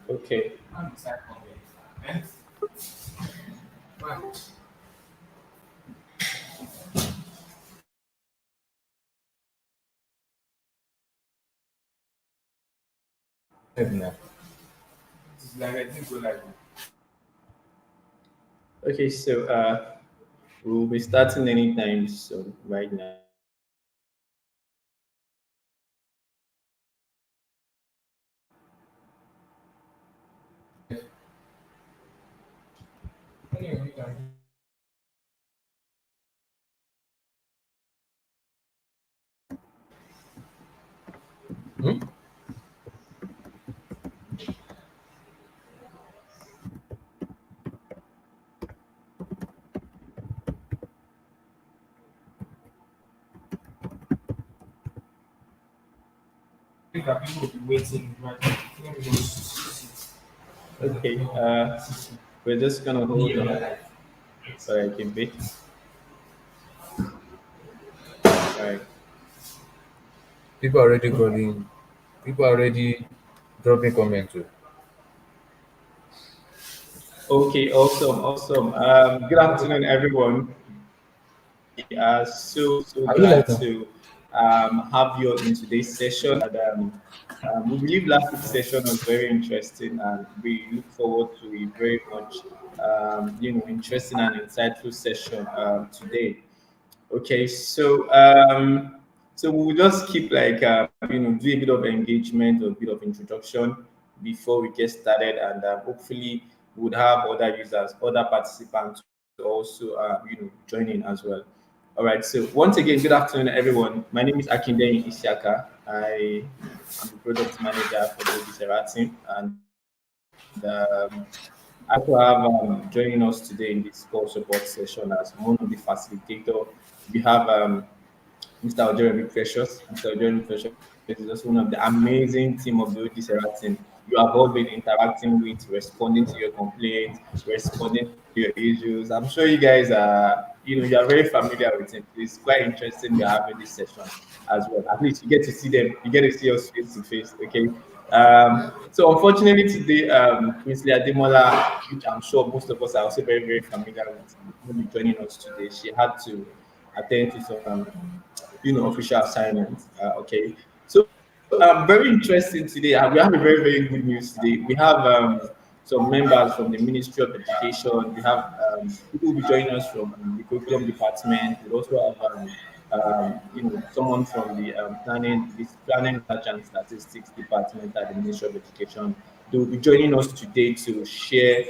Okay. Now. Okay. So we'll be starting anytime soon. Right now. Hmm? Okay. We're just gonna hold on for like a bit. All right. People already calling. People already dropping comments too. Okay. Awesome. Awesome. Good afternoon, everyone. We are so Are you glad like that? to have you in today's session. And, we believe last week's session was very interesting, and we look forward to a very much interesting and insightful session today. Okay, so we'll just keep like do a bit of engagement or a bit of introduction before we get started, and hopefully we would have other users, other participants also join in as well. All right. So once again, good afternoon, everyone. My name is Akindeni Isiaka. I am the product manager for the Serra team, and I also have joining us today in this call support session as one of the facilitator. We have Mr. Jeremy Precious. Mr. Jeremy Precious is just one of the amazing team of the OG Serra team. You have all been interacting with, responding to your complaints, responding to your issues. I'm sure you guys are, you are very familiar with him. It's quite interesting we're having this session as well. At least you get to see them, you get to see us face to face. Okay. So unfortunately today, Miss Leah Demola, which I'm sure most of us are also very, very familiar with, will be joining us today. She had to attend to some official assignments. Okay, so very interesting today. We have a very, very good news today. We have some members from the Ministry of Education. We have people will be joining us from the curriculum department. We also have someone from the planning research and statistics department at the Ministry of Education. They will be joining us today to share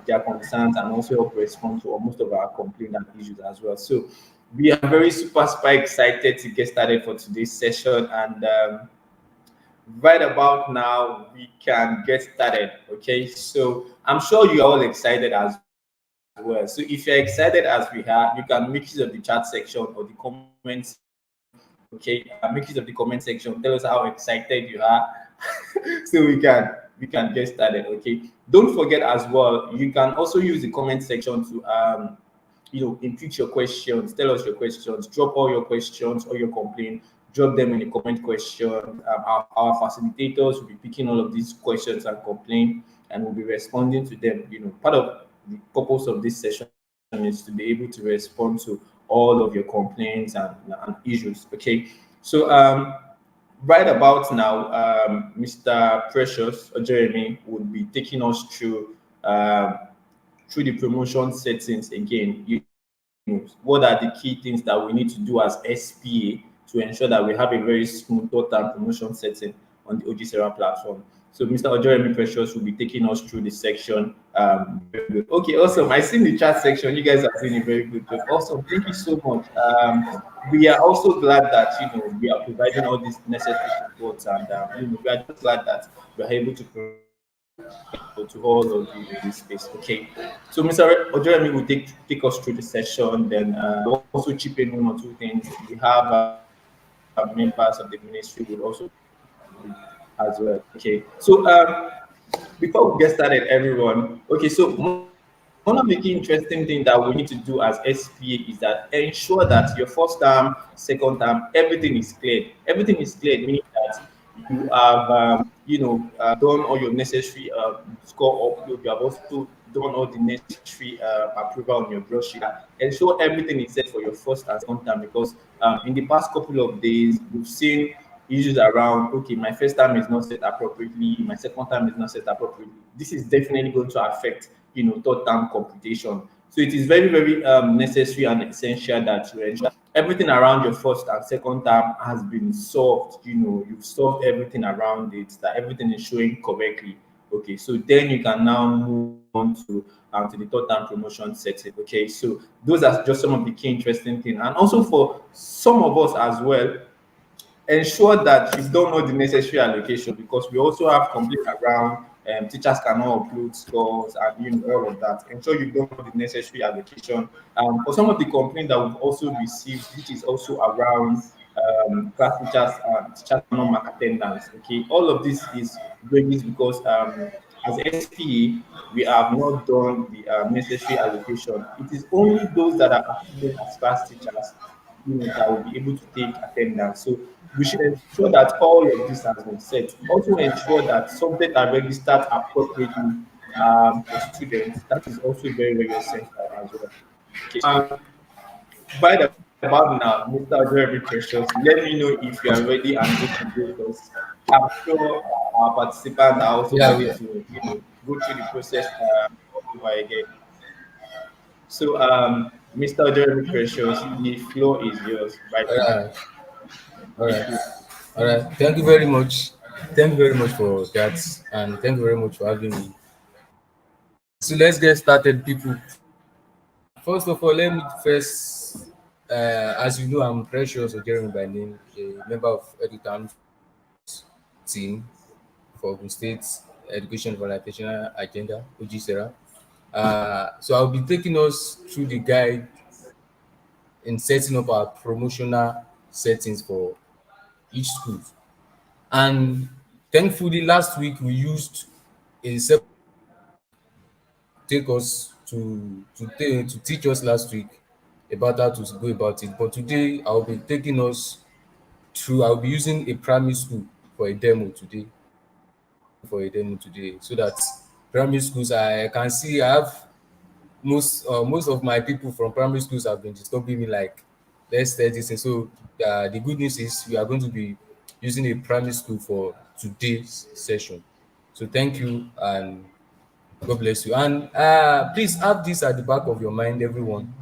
their concerns and also help respond to most of our complaints and issues as well. So we are very super excited to get started for today's session, and right about now we can get started. Okay, so I'm sure you're all excited as well. So if you're excited as we are, you can make use of the chat section or the comments. Okay, make use of the comment section. Tell us how excited you are, so we can get started. Okay, don't forget as well. You can also use the comment section to input your questions. Tell us your questions. Drop all your questions or your complaint. Drop them in the comment question. Our facilitators will be picking all of these questions and complaints, and will be responding to them. Part of the purpose of this session is to be able to respond to all of your complaints and issues. Okay, so right about now, Mr. Precious or Jeremy would be taking us um, through the promotion settings again. What are the key things that we need to do as SPA to ensure that we have a very smooth thought promotion setting on the OG Serra platform. So Mr. Jeremy Precious will be taking us through this section. Very good. Okay, awesome. I see in the chat section, you guys are doing a very good job. Awesome. Thank you so much. We are also glad that we are providing all these necessary supports, and we are just glad that we are able to to all of you in this space. Okay. So Mr. Ojeremi will take us through the session, then also chip in one or two things. We have members of the ministry will also as well. Okay. So before we get started, everyone. Okay. So one of the key interesting things that we need to do as SPA is that ensure that your first term, second term, everything is clear. Everything is clear, meaning that you have done all your necessary score upload. You have also done all the necessary approval on your brochure. Ensure everything is set for your first and second time, because in the past couple of days we've seen issues around, okay, my first time is not set appropriately, my second time is not set appropriately. This is definitely going to affect third term computation. So it is very, very necessary and essential that you ensure everything around your first and second term has been solved. You've solved everything around it, that everything is showing correctly. Okay, so then you can now move on to the third term promotion setting. Okay, so those are just some of the key interesting things. And also for some of us as well, ensure that you've done all the necessary allocation, because we also have complaints around teachers cannot upload scores and all of that. Ensure you've done all the necessary allocation. For some of the complaints that we've also received, which is also around class teachers cannot mark attendance. Okay, all of this is wages because as SPA we have not done the necessary allocation. It is only those that are affiliated as class teachers that will be able to take attendance. So we should ensure that all of this has been set. Also ensure that subjects are registered appropriately for students. That is also very, very essential as well. Okay. By the about now, Mr. Very Precious, let me know if you are ready and good to go, because I'm sure our participants are also Yeah, ready we. to, go through the process all over again. So, Mr. Jeremy Precious, the floor is yours right All now. right. All Thank right. you. All right. Thank you very much. Thank you very much for that, and thank you very much for having me. So let's get started, people. First of all, let me first, as you know, I'm Precious or Jeremy by name, a member of Educam team for Ogun State Education for National Agenda, OG. So I'll be taking us through the guide in setting up our promotional settings for each school. And thankfully, last week we used a separate take us to teach us last week about how to go about it. But today I'll be taking us through. I'll be using a primary school for a demo today. So that primary schools I can see I have most of my people from primary schools have been disturbing me like let's study this. And so the good news is we are going to be using a primary school for today's session. So thank you and God bless you. And please have this at the back of your mind, everyone.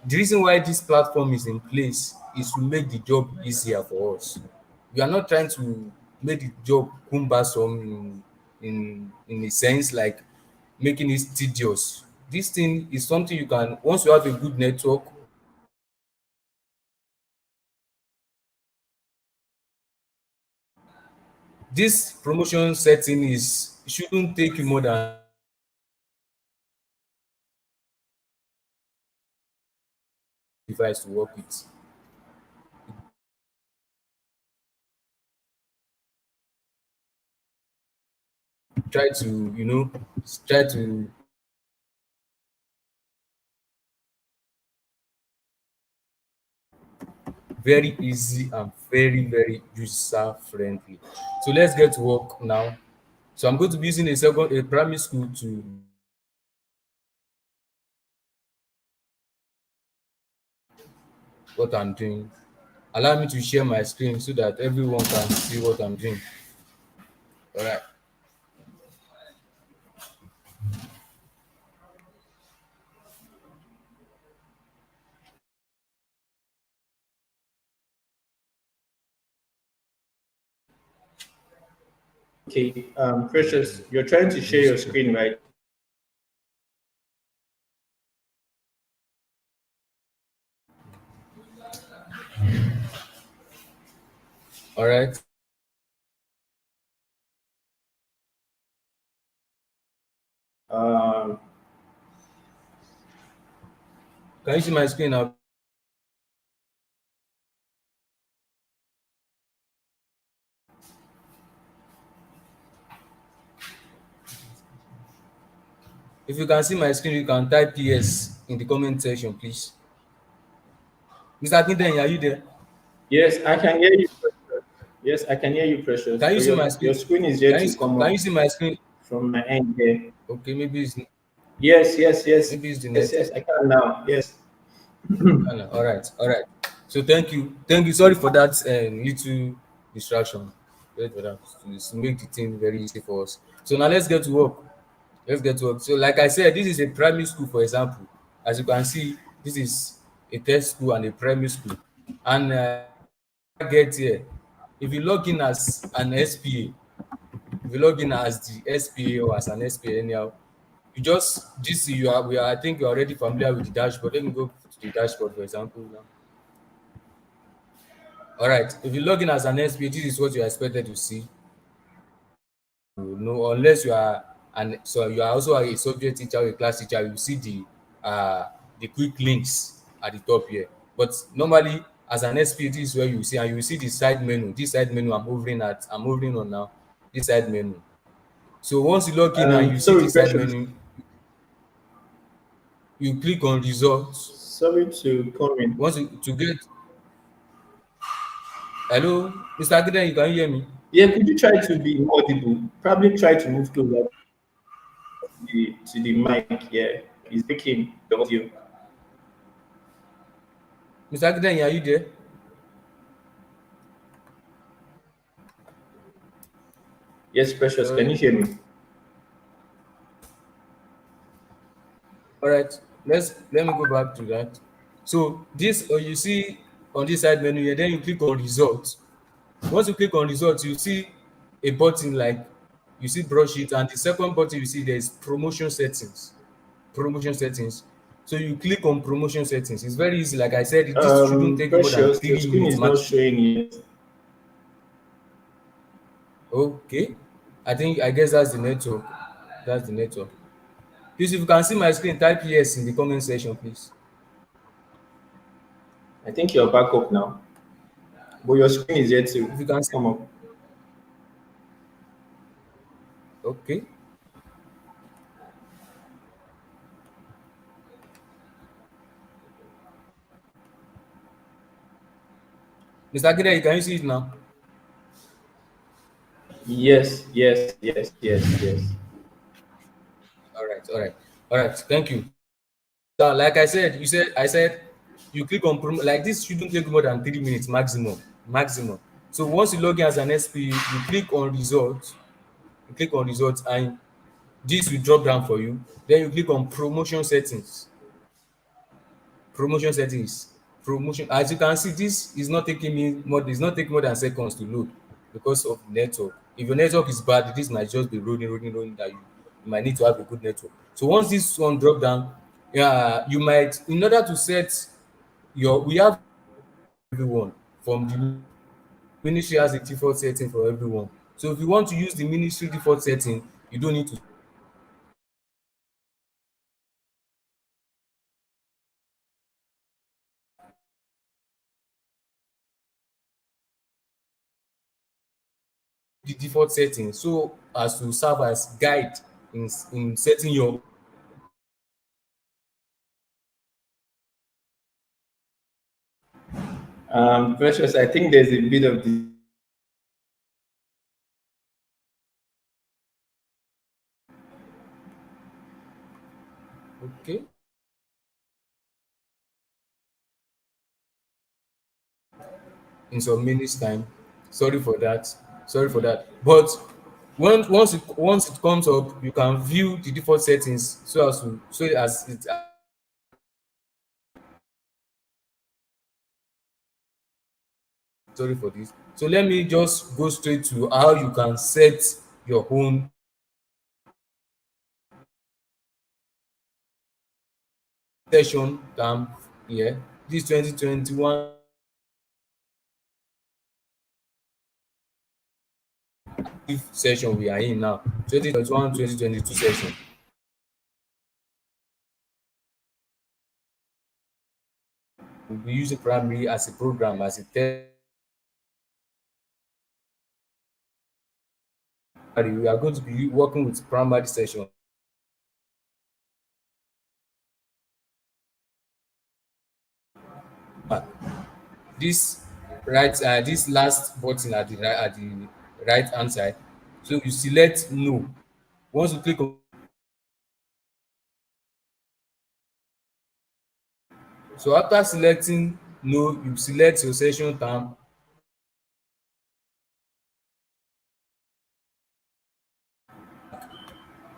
The reason why this platform is in place is to make the job easier for us. We are not trying to make the job cumbersome in a sense like making it tedious. This thing is something you can once you have a good network. This promotion setting is shouldn't take you more than device to work with. Try to try to very easy and very user friendly. So let's get to work now. So I'm going to be using a primary school to what I'm doing. Allow me to share my screen so that everyone can see what I'm doing. All right. Okay, Precious, you're trying to share your screen, right? All right. Um, Can you see my screen now? If you can see my screen, you can type yes in the comment section, please. Mr. Akinten, are you there? yes, I can hear you. Precious. Yes, I can hear you, Precious, Can you but see my your screen? screen is yet Can you to come can up you see my screen? from my end here. Okay, Yes, yes, yes, maybe it's the yes, network. yes, I can now. Yes. All right, all right. So thank you. Sorry for that little distraction. Sorry for that. To make the thing very easy for us. So now let's get to work. Let's get to work. So like I said, this is a primary school, for example. As you can see, this is a test school and a primary school. And get here, if you log in as an SPA, if you log in as the SPA or as an SPA anyhow, you just this you are we are I think you're already familiar with the dashboard. Let me go to the dashboard, for example now. All right, if you log in as an SPA, this is what you are expected to see. No, unless you are and so you are also a subject teacher or a class teacher, you see the quick links at the top here. But normally as an SPA, this is where you see, and you see the side menu. This side menu I'm hovering on now. This side menu. So once you log in and you see Sorry, this side Precious. menu, you click on results. Sorry to come in. Once you to get hello, Mr. Agiden, you can hear me? Yeah, could you try to be audible? Probably try to move closer to the mic. Yeah, it's making the audio. Mr. Agiden, are you there? Yes, Precious, can you Sorry. hear me? All right, let me go back to that. So this you see on this side menu here, then you click on results. Once you click on results, you see a button like you see brush it, and the second button you see there is promotion settings. Promotion settings. So you click on promotion settings. It's very easy. Like I said, this shouldn't take you more than Precious, your 3 screen minutes is not maximum. showing yet. Okay. I guess that's the network. That's the network. Please, if you can see my screen, type yes in the comment section, please. I think you're back up now, but your screen is yet to If you can see, come up. okay. Mr. Gide, can you see it now? Yes, yes, yes, yes, yes. All right, all right, all right. Thank you. So, like I said, I said, you click on like this shouldn't take more than 3 minutes maximum, maximum. So once you log in as an SP, you click on results, and this will drop down for you. Then you click on promotion settings. Promotion settings. Promotion. As you can see, this is not taking me more. It's not taking more than seconds to load because of network. If your network is bad, this might just be rolling. That you might need to have a good network. So once this one drop down, yeah, you might in order to set we have everyone from the ministry has a default setting for everyone. So if you want to use the ministry default setting, you don't need to the default setting so as to serve as guide in setting your Precious, I think there's a bit of the okay in some minutes time. Sorry for that. Sorry for that. But once it comes up, you can view the default settings so as it sorry for this. So let me just go straight to how you can set your own session term here. This 2021 session we are in now. 2021 2022 session. We'll be using primary as a program, as a test. We are going to be working with primary session. Ah, this right this last button at the right hand side. So you select no. Once you click on, so after selecting no, you select your session term.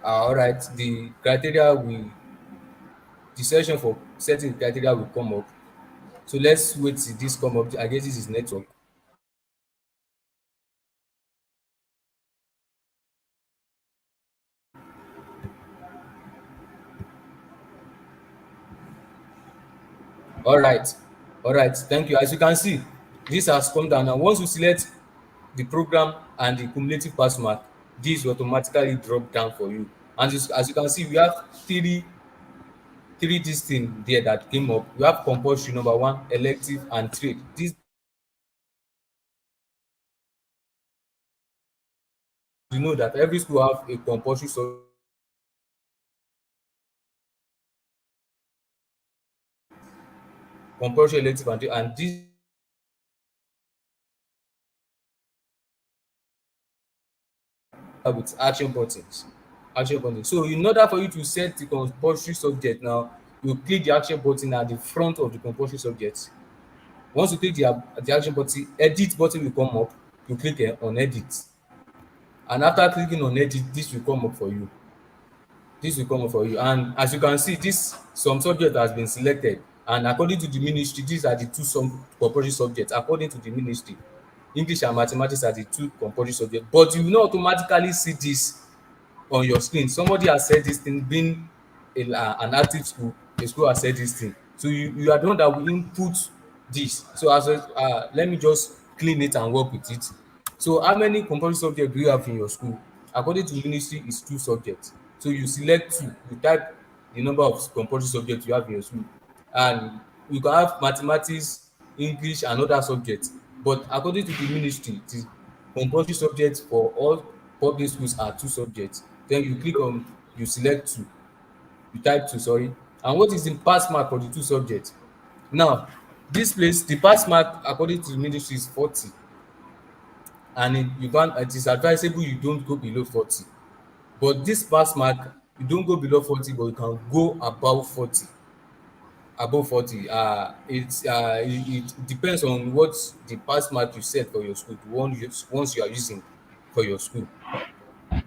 Alright, the session for setting the criteria will come up. So let's wait till this come up. I guess this is network. All right, all right, thank you. As you can see, this has come down now. Once you select the program and the cumulative pass mark, this will automatically drop down for you. And as you can see, we have three this thing there that came up. We have compulsory number one, elective, and trade. This, you know that every school have a compulsory elective and trade, and this with action buttons. Action button. So in order for you to set the compulsory subject now, you click the action button at the front of the compulsory subject. Once you click the action button, edit button will come up. You click on edit, and after clicking on edit, this will come up for you. This will come up for you, and as you can see, this some subject has been selected, and according to the ministry, these are the two some compulsory subjects. According to the ministry, English and mathematics are the two compulsory subjects, but you will not automatically see this on your screen. Somebody has said this thing, being an active school, a school has said this thing. So you are the one that will input this. So let me just clean it and work with it. So how many compulsory subjects do you have in your school? According to the ministry, it's two subjects. So you select two, you type the number of compulsory subjects you have in your school, and you can have mathematics, English, and other subjects. But according to the ministry, it is compulsory subjects for all public schools are two subjects. Then you click on, you select two, you type two, sorry. And what is the pass mark for the two subjects? Now, this place, the pass mark according to the ministry is 40, and it is advisable you don't go below 40. But this pass mark, you don't go below 40, but you can go above 40. Above 40. It depends on what the pass mark you set for your school, the one once you are using for your school.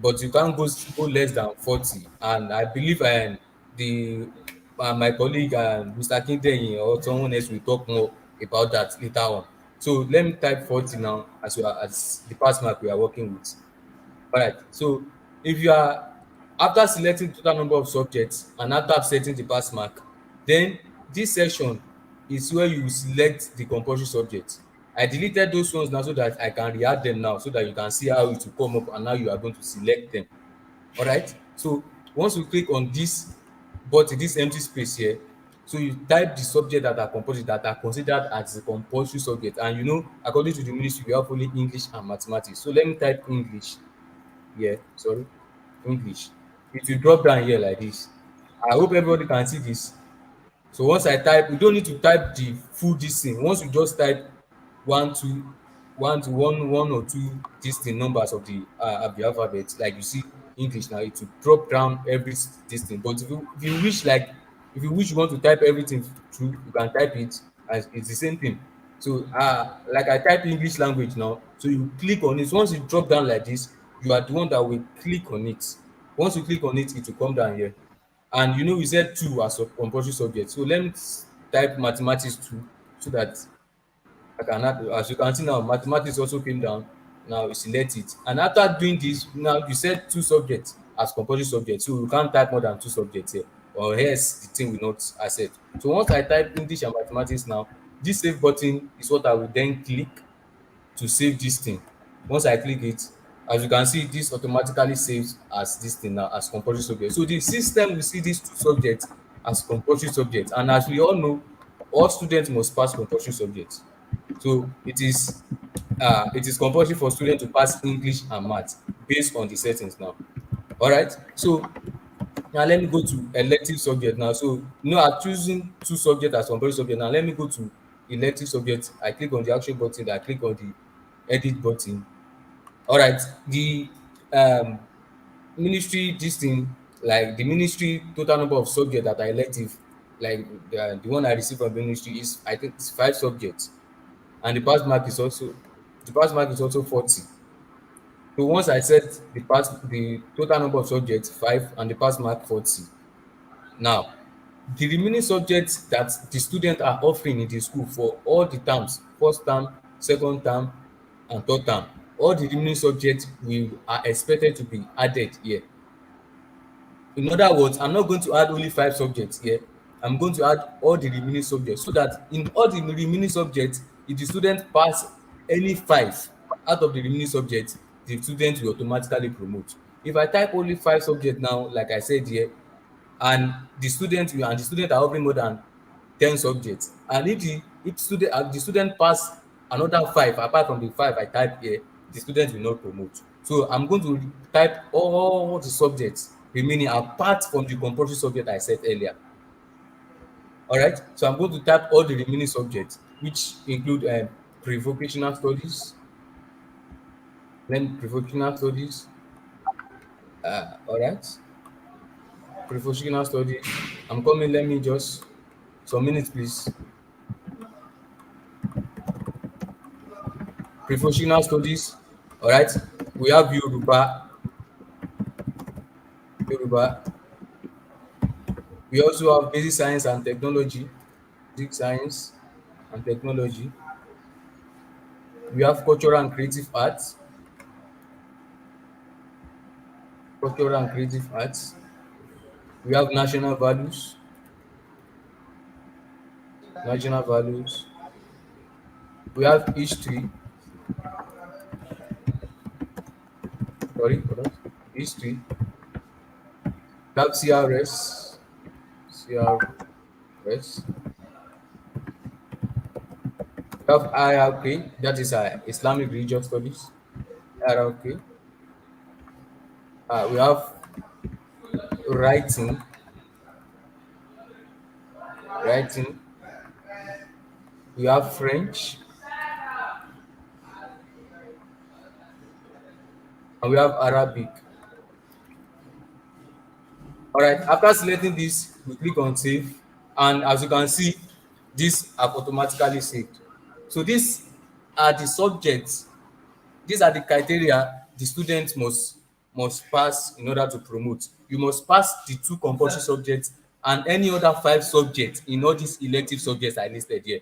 But you can't go less than 40. And I believe the my colleague Mr. Kindeyin or someone else will talk more about that later on. So let me type 40 now as the pass mark we are working with. All right. So if you are after selecting total number of subjects and after setting the pass mark, then this section is where you select the compulsory subject. I deleted those ones now so that I can re-add them now so that you can see how it will come up and how you are going to select them. All right. So once you click on this empty space here, so you type the subject that are compulsory that are considered as a compulsory subject, and you know according to the ministry we have only English and mathematics. So let me type English here. Sorry, English. It will drop down here like this. I hope everybody can see this. So once I type, you don't need to type the full this thing. Once you just type one, two, one or two this thing numbers of the alphabet, like you see English now, it will drop down every this thing. But if you wish you want to type everything through, you can type it as it's the same thing. So like I type English language now, so you click on it. Once you drop down like this, you are the one that will click on it. Once you click on it, it will come down here. And you know, we said two as a compulsory subject. So let me type mathematics two so that I can add, as you can see now, mathematics also came down. Now you select it. And after doing this, now you said two subjects as compulsory subjects. So you can't type more than two subjects here, or else the thing will not accept. So once I type English and mathematics now, this save button is what I will then click to save this thing. Once I click it, as you can see, this automatically saves as this thing now as compulsory subject. So the system will see these two subjects as compulsory subjects, and as we all know, all students must pass compulsory subjects. So it is compulsory for students to pass English and math based on the settings now. All right. So now let me go to elective subject now. So I'm choosing two subjects as compulsory subject. Now let me go to elective subject, I click on the action button, then I click on the edit button. All right, the um ministry this thing, like the ministry total number of subjects that are elective, like the one I received from the ministry is, I think it's 5 subjects, and the pass mark is also 40. So once I set the total number of subjects 5 and the pass mark 40, now the remaining subjects that the students are offering in the school for all the terms, first term, second term, and third term, all the remaining subjects will are expected to be added here. In other words, I'm not going to add only 5 subjects here. I'm going to add all the remaining subjects, so that in all the remaining subjects, if the student pass any 5 out of the remaining subjects, the student will automatically promote. If I type only 5 subjects now, like I said here, and the student are offering more than 10 subjects, and if the student pass another 5 apart from the 5 I type here, the student will not promote. So I'm going to type all the subjects remaining apart from the compulsory subject I said earlier. All right, so I'm going to type all the remaining subjects, which include pre-vocational studies, then pre-vocational studies. All right, pre-vocational studies. I'm coming. Let me just some minutes, please. Pre-vocational studies. All right, we have Yoruba. We also have basic science and technology. Basic science and technology. We have cultural and creative arts. Cultural and creative arts. We have national values. National values. We have history. Sorry for that. History. We have CRS. CRS. We have IRK. That is Islamic Religious Studies. IRK. We have writing. Writing. We have French. And we have Arabic. All right, after selecting this, we click on save, and as you can see, these are automatically saved. So these are the subjects, these are the criteria the student must pass in order to promote. You must pass the 2 compulsory subjects and any other 5 subjects in all these elective subjects I listed here.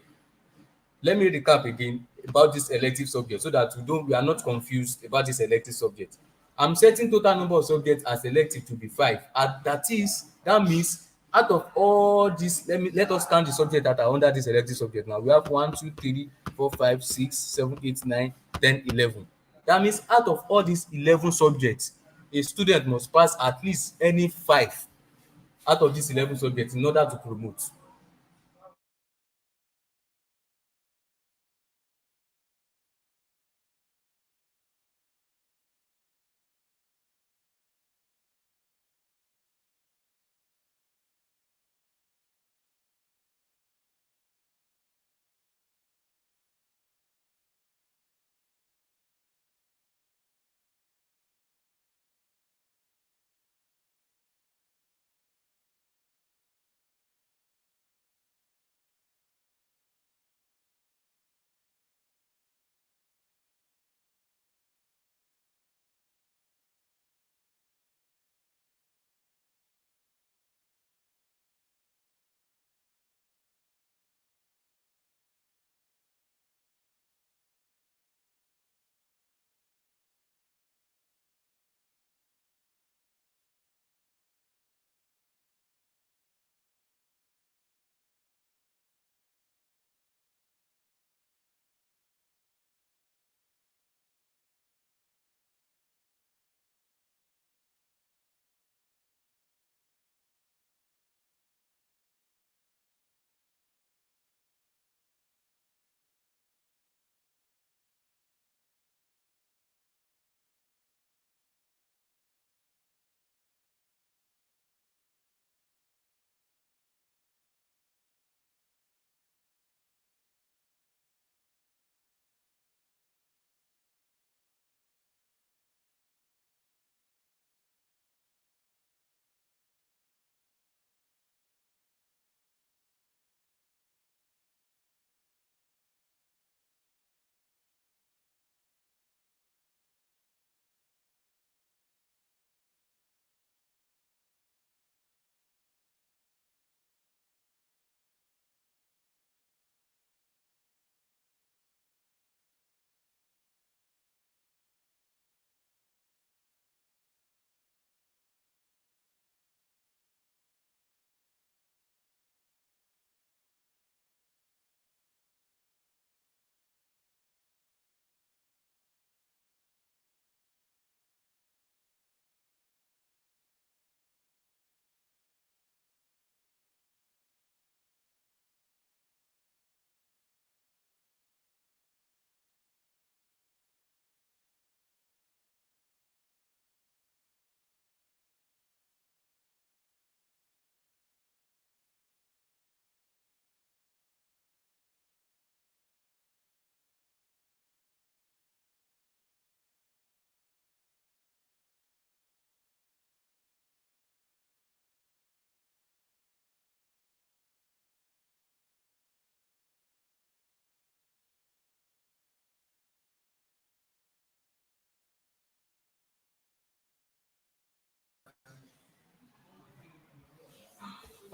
Let me recap again about this elective subject, so that we are not confused about this elective subject. I'm setting total number of subjects as elective to be 5, and that means out of all this, let us count the subjects that are under this elective subject. Now we have 1 2 3 4 5 6 7 8 9 10 11. That means out of all these 11 subjects, a student must pass at least any 5 out of these 11 subjects in order to promote.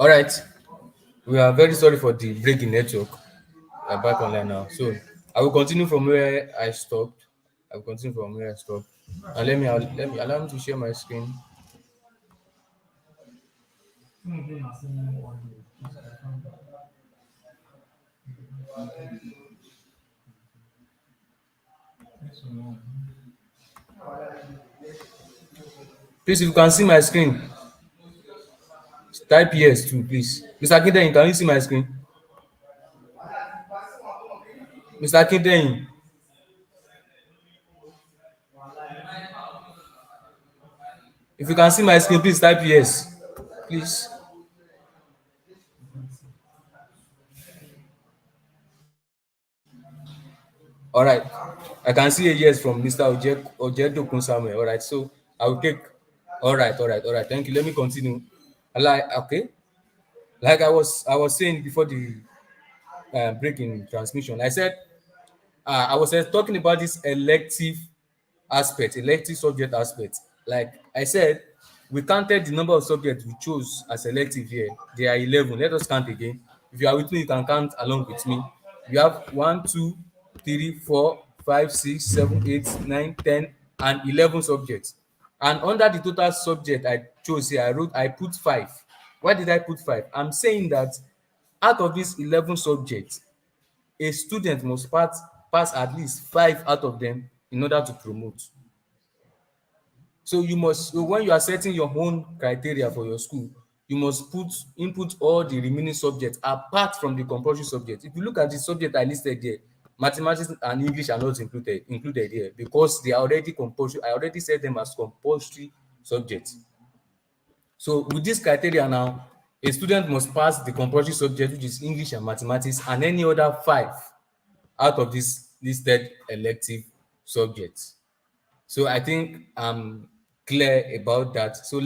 All right. We are very sorry for the break in network. We are back online now. So I will continue from where I stopped. I will continue from where I stopped. And let me allow me to share my screen. Please, if you can see my screen, type yes too, please. Mr. Akindeyin, can you see my screen? Mr. Akindeyin, if you can see my screen, please type yes. Please. All right. I can see a yes from Mr. Ojedokun Samuel. All right. So I will take. All right. Thank you. Let me continue. Like okay. Like I was saying before the break in transmission, I said I was talking about this elective subject aspect. Like I said, we counted the number of subjects we chose as elective here. There are 11. Let us count again. If you are with me, you can count along with me. We have 1, 2, 3, 4, 5, 6, 7, 8, 9, 10, and 11 subjects. And under the total subject I chose here, I put 5. Why did I put 5? I'm saying that out of these 11 subjects, a student must pass at least 5 out of them in order to promote. So when you are setting your own criteria for your school, you must input all the remaining subjects apart from the compulsory subject. If you look at the subject I listed there, mathematics and English are not included here because they are already compulsory. I already set them as compulsory subjects. So with this criteria now, a student must pass the compulsory subject, which is English and mathematics, and any other 5 out of this listed elective subjects. So I think I'm clear about that. So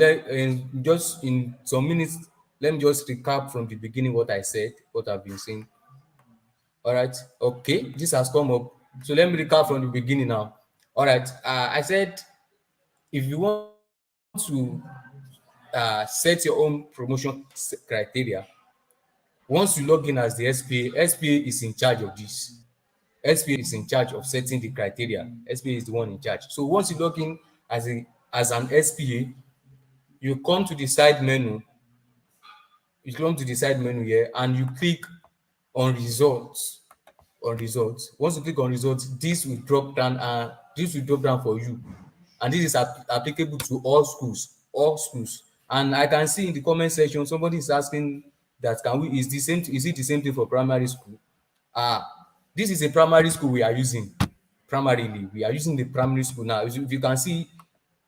just in some minutes, let me just recap from the beginning what I said, what I've been saying. All right. Okay, this has come up. So let me recap from the beginning now. All right. I said if you want to set your own promotion criteria, once you log in as the SPA is in charge of this. SPA is in charge of setting the criteria. SPA is the one in charge. So once you log in as an SPA, you come to the side menu. You come to the side menu here and you click on results. Once you click on results, this will drop down for you. And this is applicable to all schools. All schools. And I can see in the comment section somebody is asking that is it the same thing for primary school? Ah, this is a primary school we are using. Primarily, we are using the primary school now. If you can see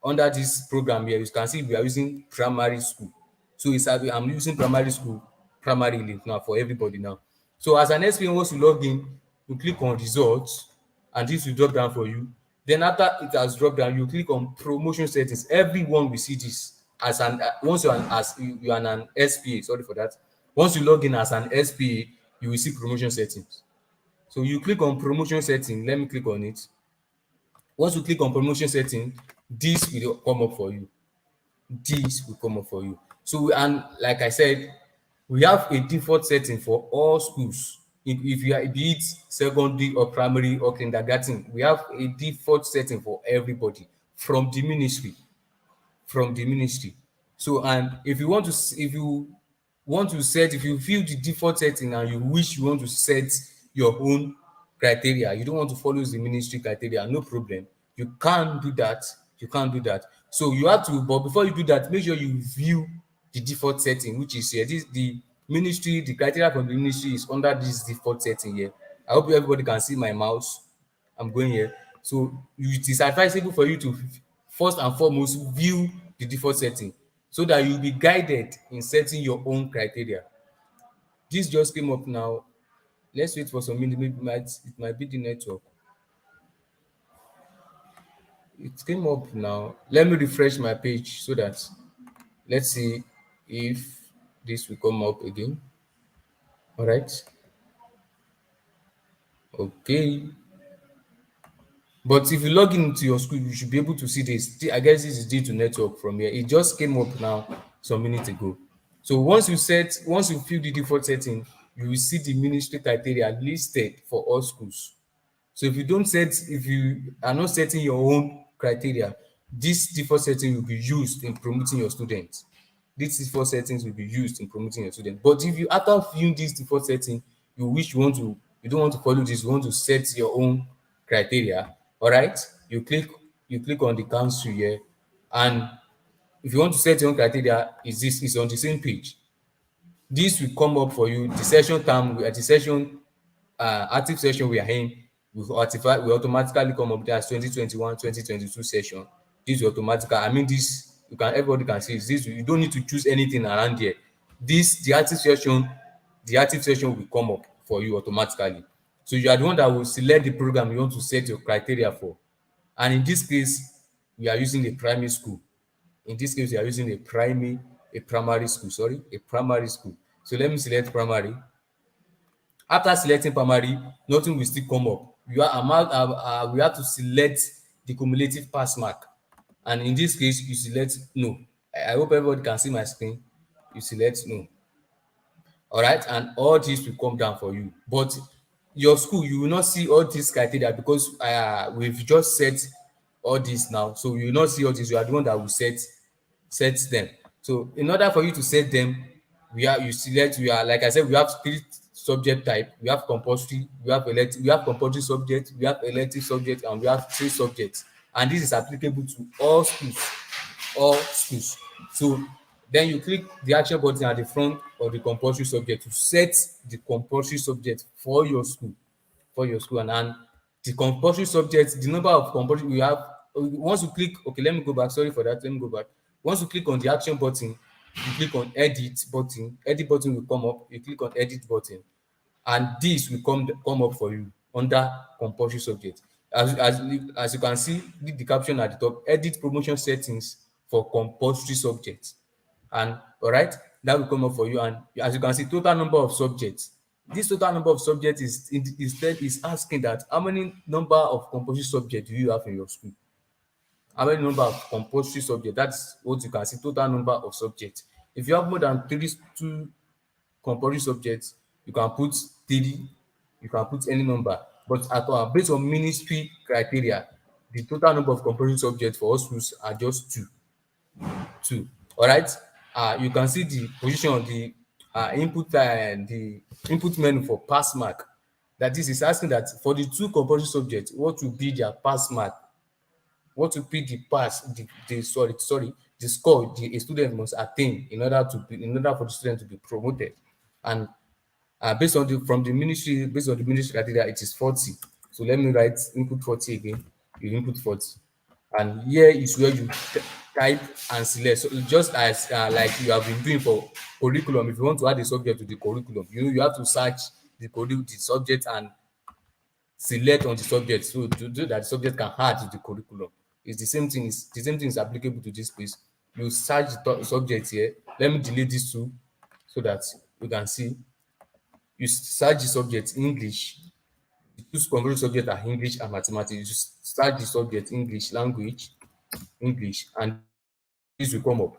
under this program here, you can see we are using primary school. So I'm using primary school primarily now for everybody now. So as an experience, once you log in, you click on results, and this will drop down for you. Then after it has dropped down, you click on promotion settings. Everyone will see this as once you are an SPA. Sorry for that. Once you log in as an SPA, you will see promotion settings. So you click on promotion setting. Let me click on it. Once you click on promotion setting, this will come up for you. This will come up for you. So and like I said, we have a default setting for all schools. If you are, be it secondary or primary or kindergarten, we have a default setting for everybody from the ministry. So and if you feel the default setting and you wish you want to set your own criteria, you don't want to follow the ministry criteria, no problem. You can do that. So you have to, but before you do that, make sure you view the default setting, which is here. The criteria from the ministry is under this default setting here. I hope everybody can see my mouse. I'm going here. So it is advisable for you to first and foremost view the default setting so that you'll be guided in setting your own criteria. This just came up now. Let's wait for some minutes. It might be the network. It came up now. Let me refresh my page so that let's see if this will come up again. All right. Okay. But if you log into your school, you should be able to see this. I guess this is due to network from here. It just came up now some minutes ago. So once you fill the default setting, you will see the ministry criteria listed for all schools. So if you are not setting your own criteria, this default setting will be used in promoting your students. These default settings will be used in promoting your students. But if you after viewing this default setting, you don't want to follow this, you want to set your own criteria, all right? You click on the cancel here, and if you want to set your own criteria, is on the same page. This will come up for you. The session term, the session active session we are in will automatically come up there as 2021 2022 session. This will automatically, I mean, this you can everybody can see this. You don't need to choose anything around here. This the active session will come up for you automatically. So you are the one that will select the program you want to set your criteria for. And in this case, we are using a primary school. In this case, we are using a primary school, sorry, a primary school. So let me select primary. After selecting primary, nothing will still come up. We have to select the cumulative pass mark. And in this case, you select no. I hope everybody can see my screen. You select no. All right, and all this will come down for you. But your school, you will not see all these criteria because we've just set all this now. So you will not see all this. You are the one that will set them. So in order for you to set them, we are like I said, we have three subject type. We have compulsory, we have compulsory subject, we have elective subject, and we have three subjects. And this is applicable to all schools. So then you click the action button at the front of the compulsory subject to set the compulsory subject for your school. And the compulsory subject, the number of compulsory we have, once you click, okay, let me go back, sorry for that, let me go back. Once you click on the action button, you click on edit button will come up, you click on edit button, and this will come up for you under compulsory subject. As you can see, the caption at the top, edit promotion settings for compulsory subjects. And all right, that will come up for you. And as you can see, total number of subjects. This total number of subjects is asking that how many number of compulsory subjects do you have in your school? How many number of compulsory subjects? That's what you can see, total number of subjects. If you have more than two compulsory subjects, you can put three, you can put any number. But based on ministry criteria, the total number of compulsory subjects for all schools are just two. All right. You can see the position of the input menu for pass mark. That is asking that for the two compulsory subjects, what will be their pass mark? What will be the pass? The score a student must attain in order for the student to be promoted. And based on the ministry criteria, it is 40. So let me write input 40 again. You input 40, and here is where you type and select. So just as like you have been doing for curriculum, if you want to add a subject to the curriculum, you have to search the subject and select on the subject, so to do that the subject can add to the curriculum. It's the same thing is applicable to this place. You search the subject here. Let me delete this two so that you can see. You search the subject English. The two compulsory subjects are English and mathematics. You search the subject English language, English, and this will come up.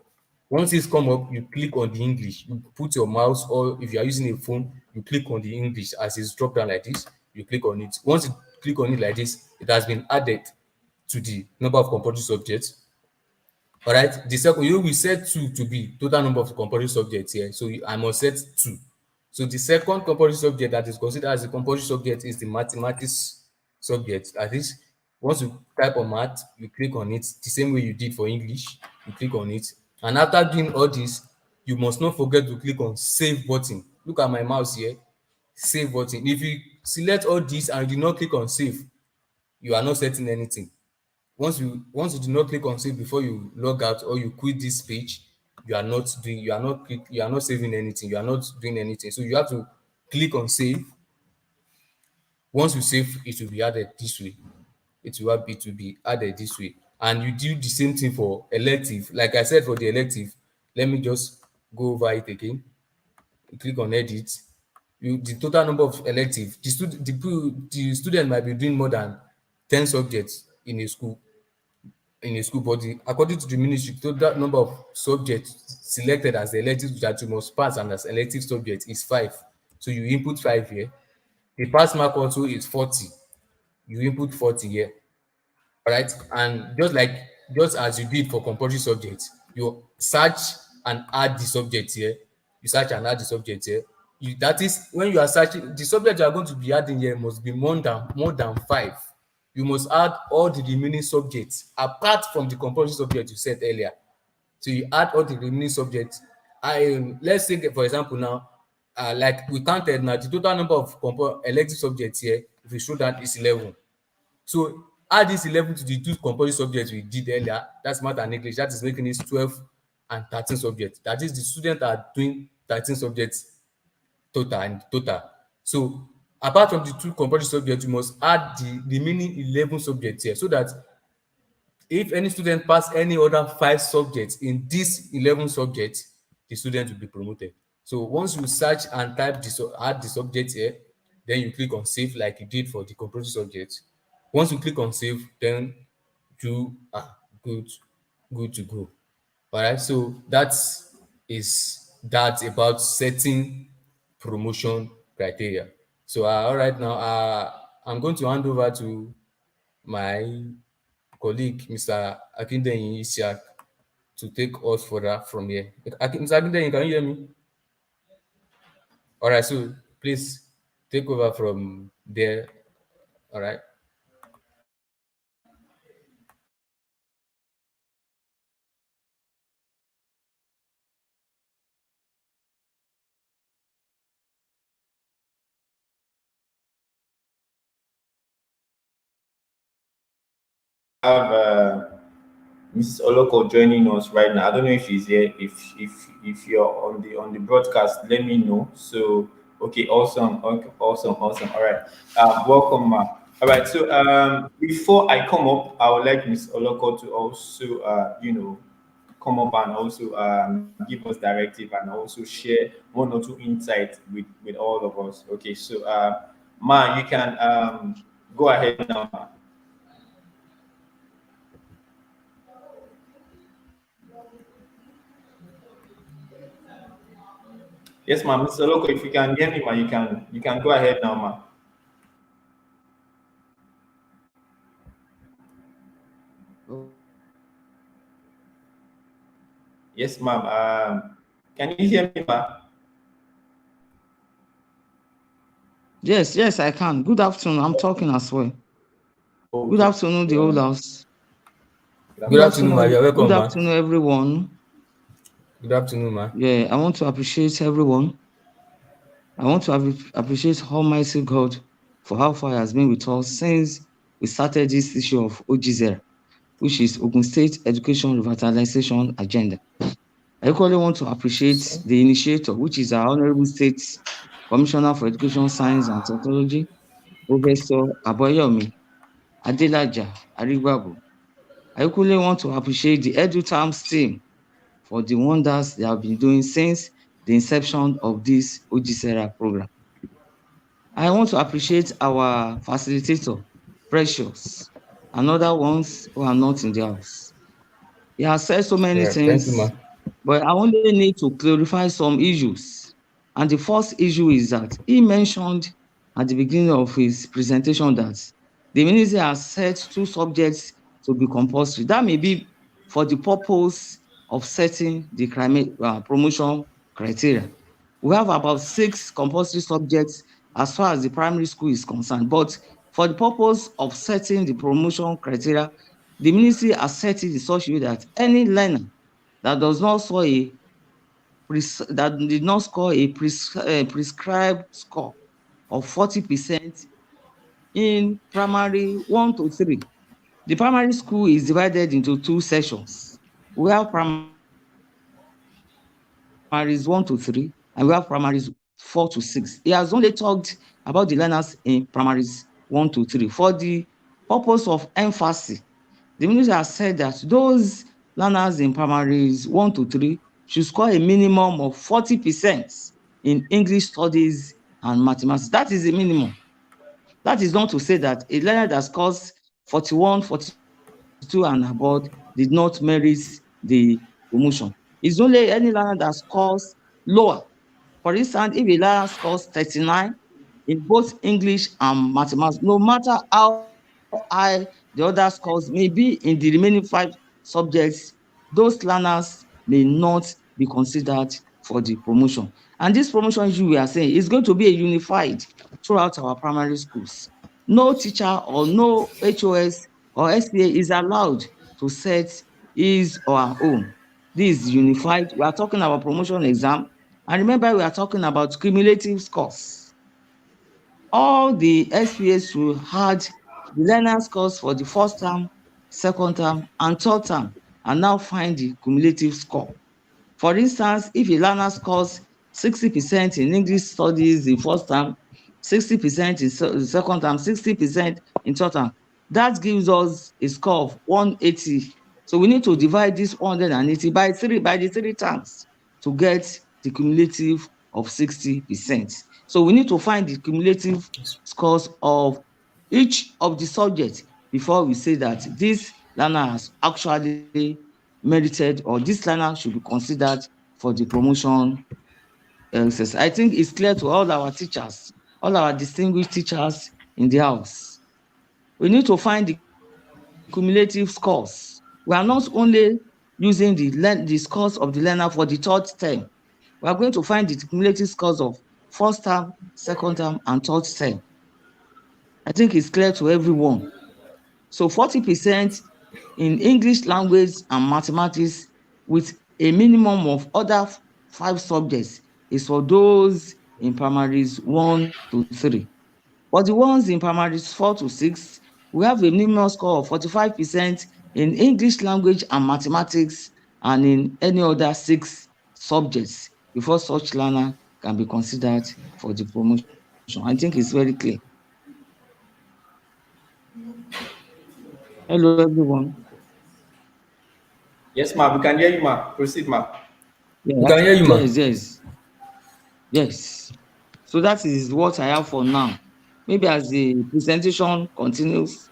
Once this come up, you click on the English. You put your mouse, or if you are using a phone, you click on the English as it's dropped down like this. You click on it. Once you click on it like this, it has been added to the number of compulsory subjects. All right. The second, you will set two to be total number of compulsory subjects here. So I must set two. So the second compulsory subject that is considered as a compulsory subject is the mathematics subject. That is, once you type on math, you click on it the same way you did for English. You click on it, and after doing all this, you must not forget to click on save button. Look at my mouse here, save button. If you select all this and you do not click on save, you are not setting anything. Once you do not click on save before you log out or you quit this page, you are not saving anything, you are not doing anything. So you have to click on save. Once you save, it will be added this way. It will be added this way. And you do the same thing for elective. Like I said, for the elective, let me just go over it again. You click on edit. The total number of elective, the student might be doing more than 10 subjects in a school. in a school, but according to the ministry, total number of subjects selected as elective that you must pass and as elective subject is 5. So you input 5 here. The pass mark also is 40. You input 40 here. All right. And just as you did for compulsory subjects, you search and add the subject here. You search and add the subject here. That is when you are searching, the subject you are going to be adding here must be more than 5. You must add all the remaining subjects apart from the compulsory subject you said earlier. So you add all the remaining subjects. Let's say for example now, like we counted now the total number of elective subjects here. If we show that is 11. So add this 11 to the two compulsory subjects we did earlier. That's math and English. That is making it 12 and 13 subjects. That is the students are doing 13 subjects total. So apart from the two compulsory subjects, you must add the remaining 11 subjects here, so that if any student pass any other 5 subjects in this 11 subjects, the student will be promoted. So once you search and type add the subject here, then you click on save like you did for the compulsory subject. Once you click on save, then you are good to go. All right, so that about setting promotion criteria. So all right, now I'm going to hand over to my colleague, Mr. Akindeyin Isiak, to take us further from here. Mr. Akindeyin, can you hear me? All right, so please take over from there. All right. Have Mrs. Oloko joining us right now. I don't know if she's here. If you're on the broadcast, let me know. So okay, awesome, okay, awesome. All right, welcome, ma. All right. So before I come up, I would like Miss Oloko to also come up and also give us directive and also share one or two insights with all of us. Okay. So ma, you can go ahead now. Ma. Yes, ma'am. Mr. Loco, if you can hear me, ma, you can go ahead now, ma. Yes, ma'am. Can you hear me, ma? Yes, I can. Good afternoon. I'm talking as well. Good Okay. afternoon, the whole Um, house. good Good Good afternoon. afternoon, ma. afternoon. You're Good welcome, ma. afternoon, everyone. Good afternoon, ma. Yeah, I want to appreciate everyone. I want to appreciate Almighty God for how far He has been with us since we started this issue of OGZER, which is Ogun State Education Revitalization Agenda. I equally want to appreciate the initiator, which is our Honorable State Commissioner for Education, Science and Technology, Professor Aboyomi Adelaja Arigbabu. I equally want to appreciate the EduTerms team for the wonders they have been doing since the inception of this OGSERA program. I want to appreciate our facilitator, Precious, and other ones who are not in the house. He has said so All many right. Thank you, ma. things, but I only need to clarify some issues. And the first issue is that he mentioned at the beginning of his presentation that the ministry has set 2 subjects to be compulsory. That may be for the purpose of setting the promotion criteria. We have about 6 compulsory subjects as far as the primary school is concerned, but for the purpose of setting the promotion criteria, the ministry has set it in such a way that any learner that does not score a that did not score a prescribed score of 40% in primary 1 to 3. The primary school is divided into 2 sections. We have primaries 1 to 3 and we have primaries 4 to 6. He has only talked about the learners in primaries 1 to 3 for the purpose of emphasis. The minister has said that those learners in primaries 1 to 3 should score a minimum of 40% in English studies and mathematics. That is the minimum. That is not to say that a learner that scores 41, 42, 62 and above did not merit the promotion. It's only any learner that scores lower. For instance, if a learner scores 39 in both English and mathematics, no matter how high the other scores may be in the remaining 5 subjects, those learners may not be considered for the promotion. And this promotion issue we are saying is going to be a unified throughout our primary schools. No teacher or no HOS or SPA is allowed to set his or her own. This is unified. We are talking about promotion exam. And remember, we are talking about cumulative scores. All the SPAs will had the learner scores for the first term, second term, and third term, and now find the cumulative score. For instance, if a learner scores 60% in English studies in first term, 60% in second term, 60% in third term, that gives us a score of 180. So we need to divide this 180 by the three terms to get the cumulative of 60%. So we need to find the cumulative scores of each of the subjects before we say that this learner has actually merited or this learner should be considered for the promotion exercise. I think it's clear to all our teachers, all our distinguished teachers in the house. We need to find the cumulative scores. We are not only using the scores of the learner for the third term. We are going to find the cumulative scores of first term, second term, and third term. I think it's clear to everyone. So 40% in English language and mathematics with a minimum of other 5 subjects is for those in primaries 1 to 3. For the ones in primaries 4 to 6, we have a minimum score of 45% in English language and mathematics and in any other 6 subjects before such learner can be considered for the promotion. I think it's very clear. Hello, everyone. Yes, ma. We can hear you, ma. Proceed, ma. We Yeah, can hear you, ma. yes. So that is what I have for now. Maybe as the presentation continues,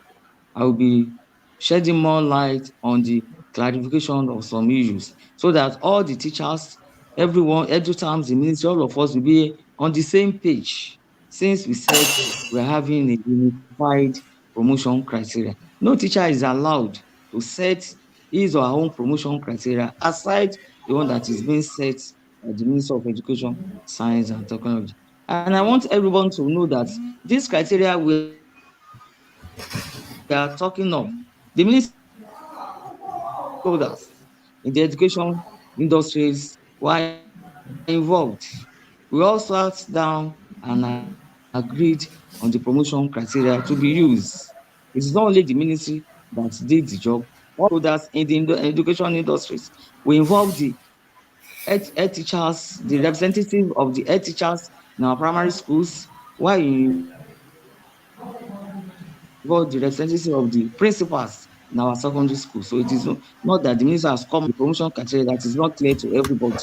I will be shedding more light on the clarification of some issues so that all the teachers, everyone, EduTams, the ministry, all of us will be on the same page since we said we're having a unified promotion criteria. No teacher is allowed to set his or her own promotion criteria aside the one that is being set by the Minister of Education, Science and Technology. And I want everyone to know that this criteria we are talking of, the ministry and all the stakeholders in the education industries were involved. We all sat down and agreed on the promotion criteria to be used. It is not only the ministry that did the job, all the stakeholders in the education industries we involve the head teachers, the representative of the head teachers in our primary schools, while you involve the representative of the principals in our secondary school. So it is not that the minister has come up with a promotion criteria that is not clear to everybody.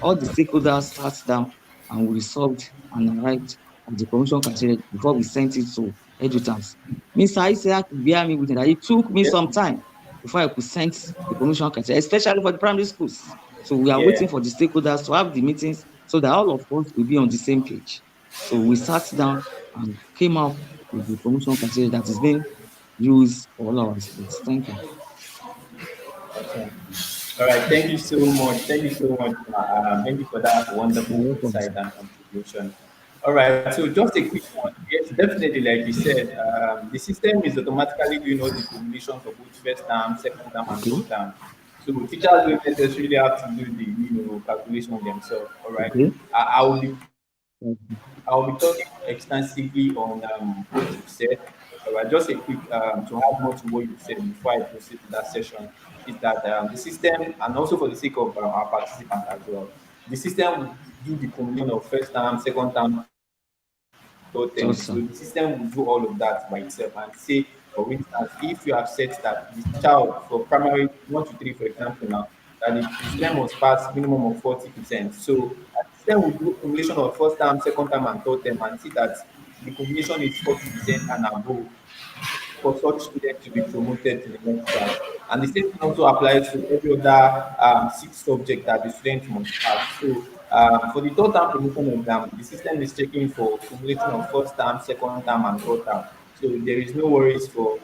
All the stakeholders sat down and we resolved and arrived at the promotion criteria before we sent it to EduTams. Mr. Isaac, bear me witness that it took me some time Yes, before I could send the promotion criteria, especially for the primary schools. So we are waiting for the yeah. stakeholders to have the meetings so that all of us will be on the same page. So we sat down and came up with the promotion criteria that is being used for all our schools. Thank you. Awesome. All right. Thank you so much. Thank you so much. Thank you for that You're wonderful welcome, insight sir. and contribution. All right. So just a quick one. Yes, definitely, like you said, the system is automatically doing all the combinations of both first term, second term, and Okay, third term. So teachers don't necessarily have to do the calculation themselves. All right. okay. I will be Okay. I'll be talking extensively on what you said. All right, just a quick to add more to what you said before I proceed to that session is that the system, and also for the sake of our participants as well, the system will do the combination of first term, second term, third term. So the system will do all of that by itself and say, for instance, if you have set that the child for primary 1 to 3, for example, now that the student must pass minimum of 40%. So the system will do combination of first term, second term, and third term and see that the combination is 40% and above. for such students to be promoted to the next class. And the same thing also applies to every other six subject that the student must pass. So for the third term promotion exam, the system is checking for cumulation of first term, second term, and third term. So there is no worries for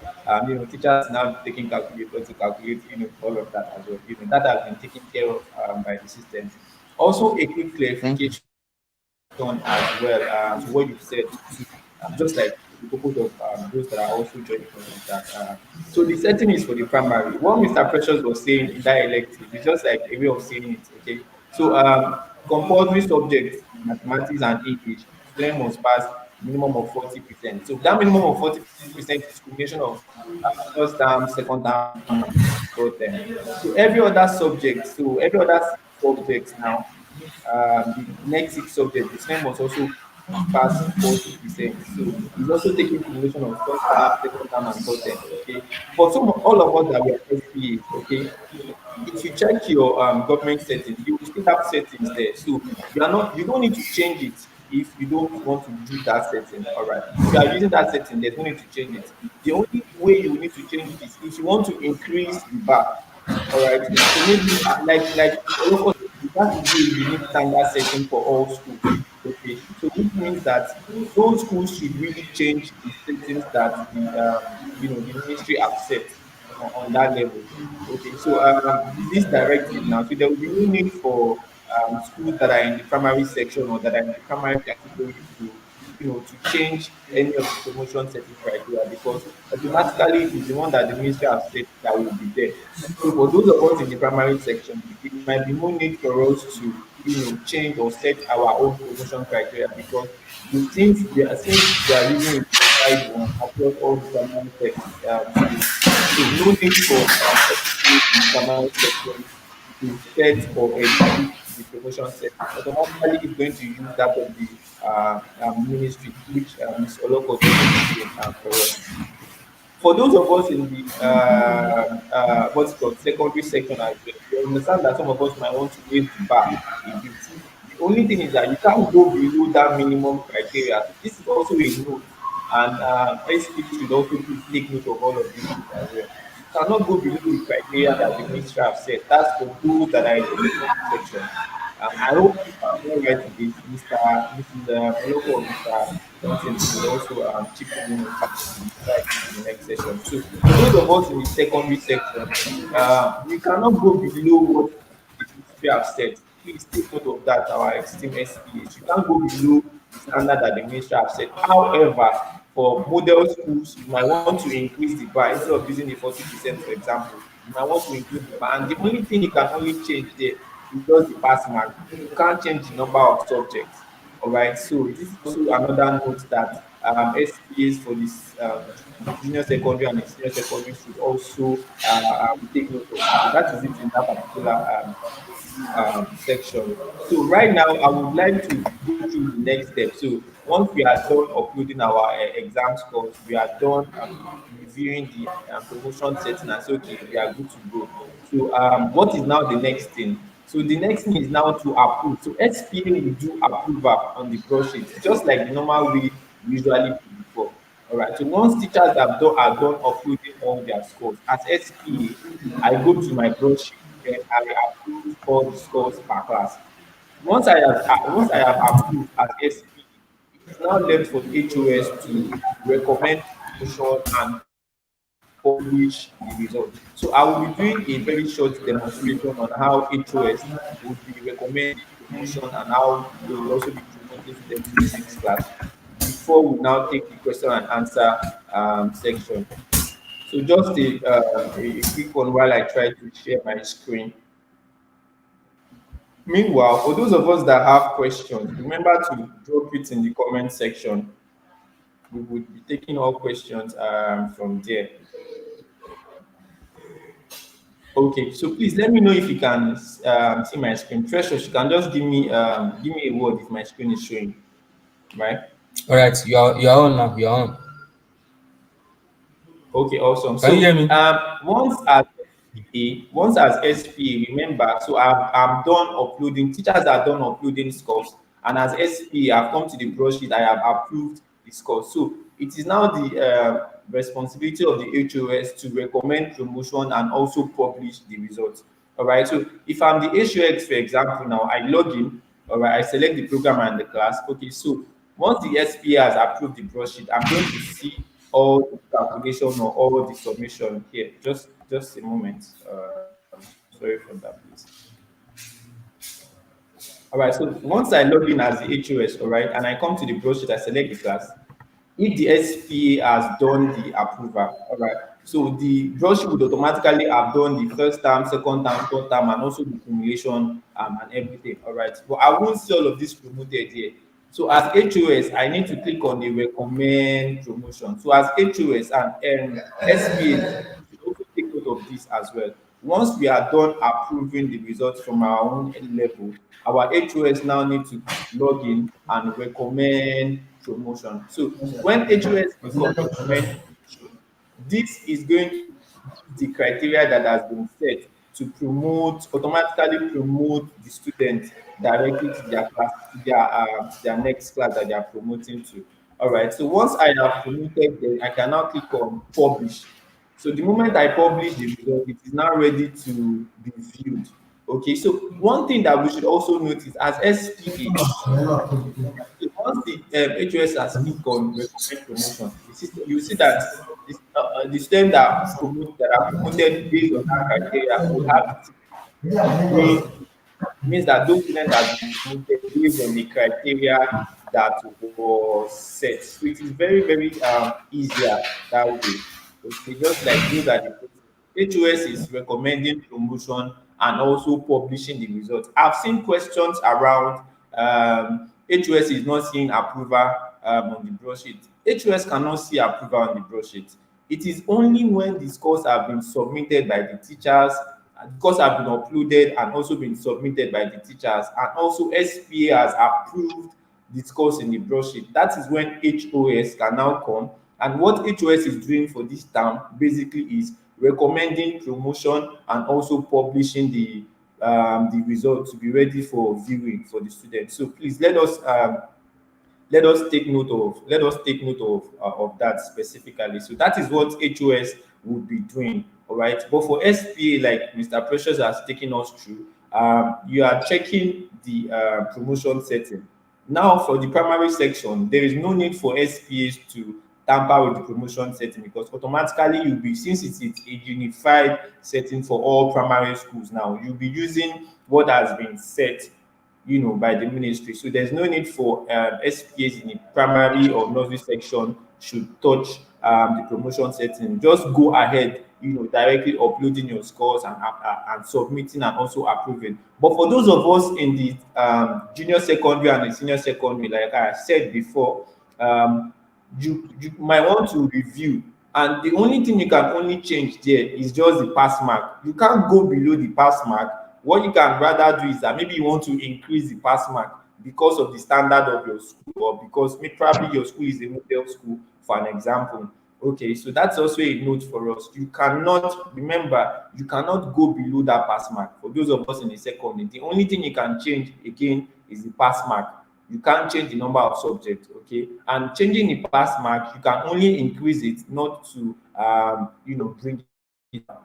teachers now taking calculator to calculate all of that as well. That has been taken care of by the system. Also, a quick Thank you. clarification as well to what you've said too, just like the purpose of those that are also joining us on that. So the setting is for the primary. What Mr. Precious was saying in that elective is just like a way of saying it. Okay, so compulsory subjects, mathematics and English, student must pass minimum of 40%. So that minimum of 40% is combination of first term, second term, and third term. So every other subject, so every other subject now the next six subjects, the student must also pass 40%. So it's also taking combination of first term, second term, and third term. Okay. For all of us that were SPAs, okay, if you check your government settings, you will still have settings there. So you don't need to change it if you don't want to do that setting. All right. If you are using that setting, there's no need to change it. The only way you will need to change it is if you want to increase the bar. All right. So maybe like local, that is a unique standard setting for all schools. Okay. So which means that those schools should really change the settings that the ministry have set on that level. Okay. So this directive now, so there will be no need for schools that are in the primary section or that are in the primary category to change any of the promotion setting criteria because automatically it is the one that the ministry has said that will be there. So for those of us in the primary section, it might be no need for us to change or set our own promotion criteria because since we are using a unified one across all the primary schools, so no need for SPA in the primary section to set or edit the promotion setting. Automatically, it's going to use that of the ministry, which Ms. Oloko just explained for us. For those of us in the what's it called secondary section as well, we understand that some of us might want to raise the bar a bit. The only thing is that you can't go below that minimum criteria. So this is also a note, and SP should also please take note of all of these things as well. You cannot go below the criteria that the ministry have set. That's for those that are in the secondary section. I hope I'm all right with this. Mrs. Oloko or Mr. Johnson could also chip in on that and try it in the next session. So for those of us in the secondary section, we cannot go below what the ministry have set. Please take note of that, our esteemed SPH. You can't go below the standard that the ministry have set. However, for model schools, you might want to increase the bar instead of using the 40%, for example. You might want to increase the bar. And the only thing you can only change there is just the pass mark. You can't change the number of subjects. All right. So this is also another note that SPAs for this junior secondary and senior secondary should also take note of. So that is it in that particular section. So right now, I would like to go through the next step. So once we are done uploading our exam scores, we are done reviewing the promotion setting and say, okay, we are good to go. So what is now the next thing? So the next thing is now to approve. So SPA will do approval on the broadsheet, just like the normal way we usually do before. All right. So once teachers are done uploading all their scores, as SPA, I go to my broadsheet and I approve all the scores per class. Once I have approved as SPA, it is now left for the HOS to recommend promotion and publish the result. So I will be doing a very short demonstration on how HOS would be recommending the promotion and how they will also be promoting students to the next class before we now take the question and answer section. So just a quick one while I try to share my screen. Meanwhile, for those of us that have questions, remember to drop it in the comment section. We would be taking all questions from there. Okay, so please let me know if you can see my screen. Precious, you can just give me a word if my screen is showing, right? All right, you are on now. You are on. Okay, awesome. Can you hear So me? once as SPA, remember, so I'm done uploading. Teachers are done uploading scores, and as SPA, I've come to the broadsheet. I have approved the scores. So it is now responsibility of the HOS to recommend promotion and also publish the results. All right. So if I'm the HOS, for example, now I log in, all right, I select the program and the class. Okay, so once the SPA has approved the broadsheet, I'm going to see all the calculation or all the submission here. Just a moment. Sorry for that, please. All right, so once I log in as the HOS, all right, and I come to the broadsheet, I select the class. If the SPA has done the approval, all right, so the broadsheet would automatically have done the first term, second term, third term, and also the cumulation and everything, all right. But I won't see all of this promoted here. So as HOS, I need to click on the recommend promotion. So as HOS and SPAs, should also take note of this as well. Once we are done approving the results from our own level, our HOS now need to log in and recommend promotion. So when HOS click on recommend promotion, this is going to use the criteria that has been set to promote, automatically promote the student directly to their class, to their next class that they are promoting to. All right. So once I have promoted them, I can now click on publish. So the moment I publish the result, it is now ready to be viewed. Okay, so one thing that we should also notice as SPA, once the HOS has clicked on recommend promotion, you see that the students that are promoted based on that criteria will have green. Means that those students have been promoted based on the criteria that was set. So it is very, very easier that way. Okay, just like those are the process. HOS is recommending promotion and also publishing the results. I've seen questions around HOS is not seeing approval on the broadsheet. HOS cannot see approval on the broadsheet. It is only when the scores have been submitted by the teachers, scores have been uploaded and also been submitted by the teachers, and also SPA has approved the scores in the broadsheet. That is when HOS can now come. And what HOS is doing for this term basically is recommending promotion and also publishing the results to be ready for viewing for the students. So please let us take note of that specifically. So that is what HOS would be doing. All right. But for SPA, like Mr. Precious has taken us through, you are checking the promotion setting. Now for the primary section, there is no need for SPAs to tamper with the promotion setting, because automatically you'll be, since it is a unified setting for all primary schools now, you'll be using what has been set, by the ministry. So there's no need for SPAs in the primary or nursery section should touch the promotion setting. Just go ahead, directly uploading your scores and submitting and also approving. But for those of us in the junior secondary and the senior secondary, like I said before, you might want to review, and the only thing you can only change there is just the pass mark. You can't go below the pass mark. What you can rather do is that maybe you want to increase the pass mark because of the standard of your school, or because maybe probably your school is a model school, for an example. Okay, so that's also a note for us. You cannot, remember, you cannot go below that pass mark. For those of us in the secondary, the only thing you can change again is the pass mark. You can't change the number of subjects. Okay, and changing the pass mark, you can only increase it, not to bring it down.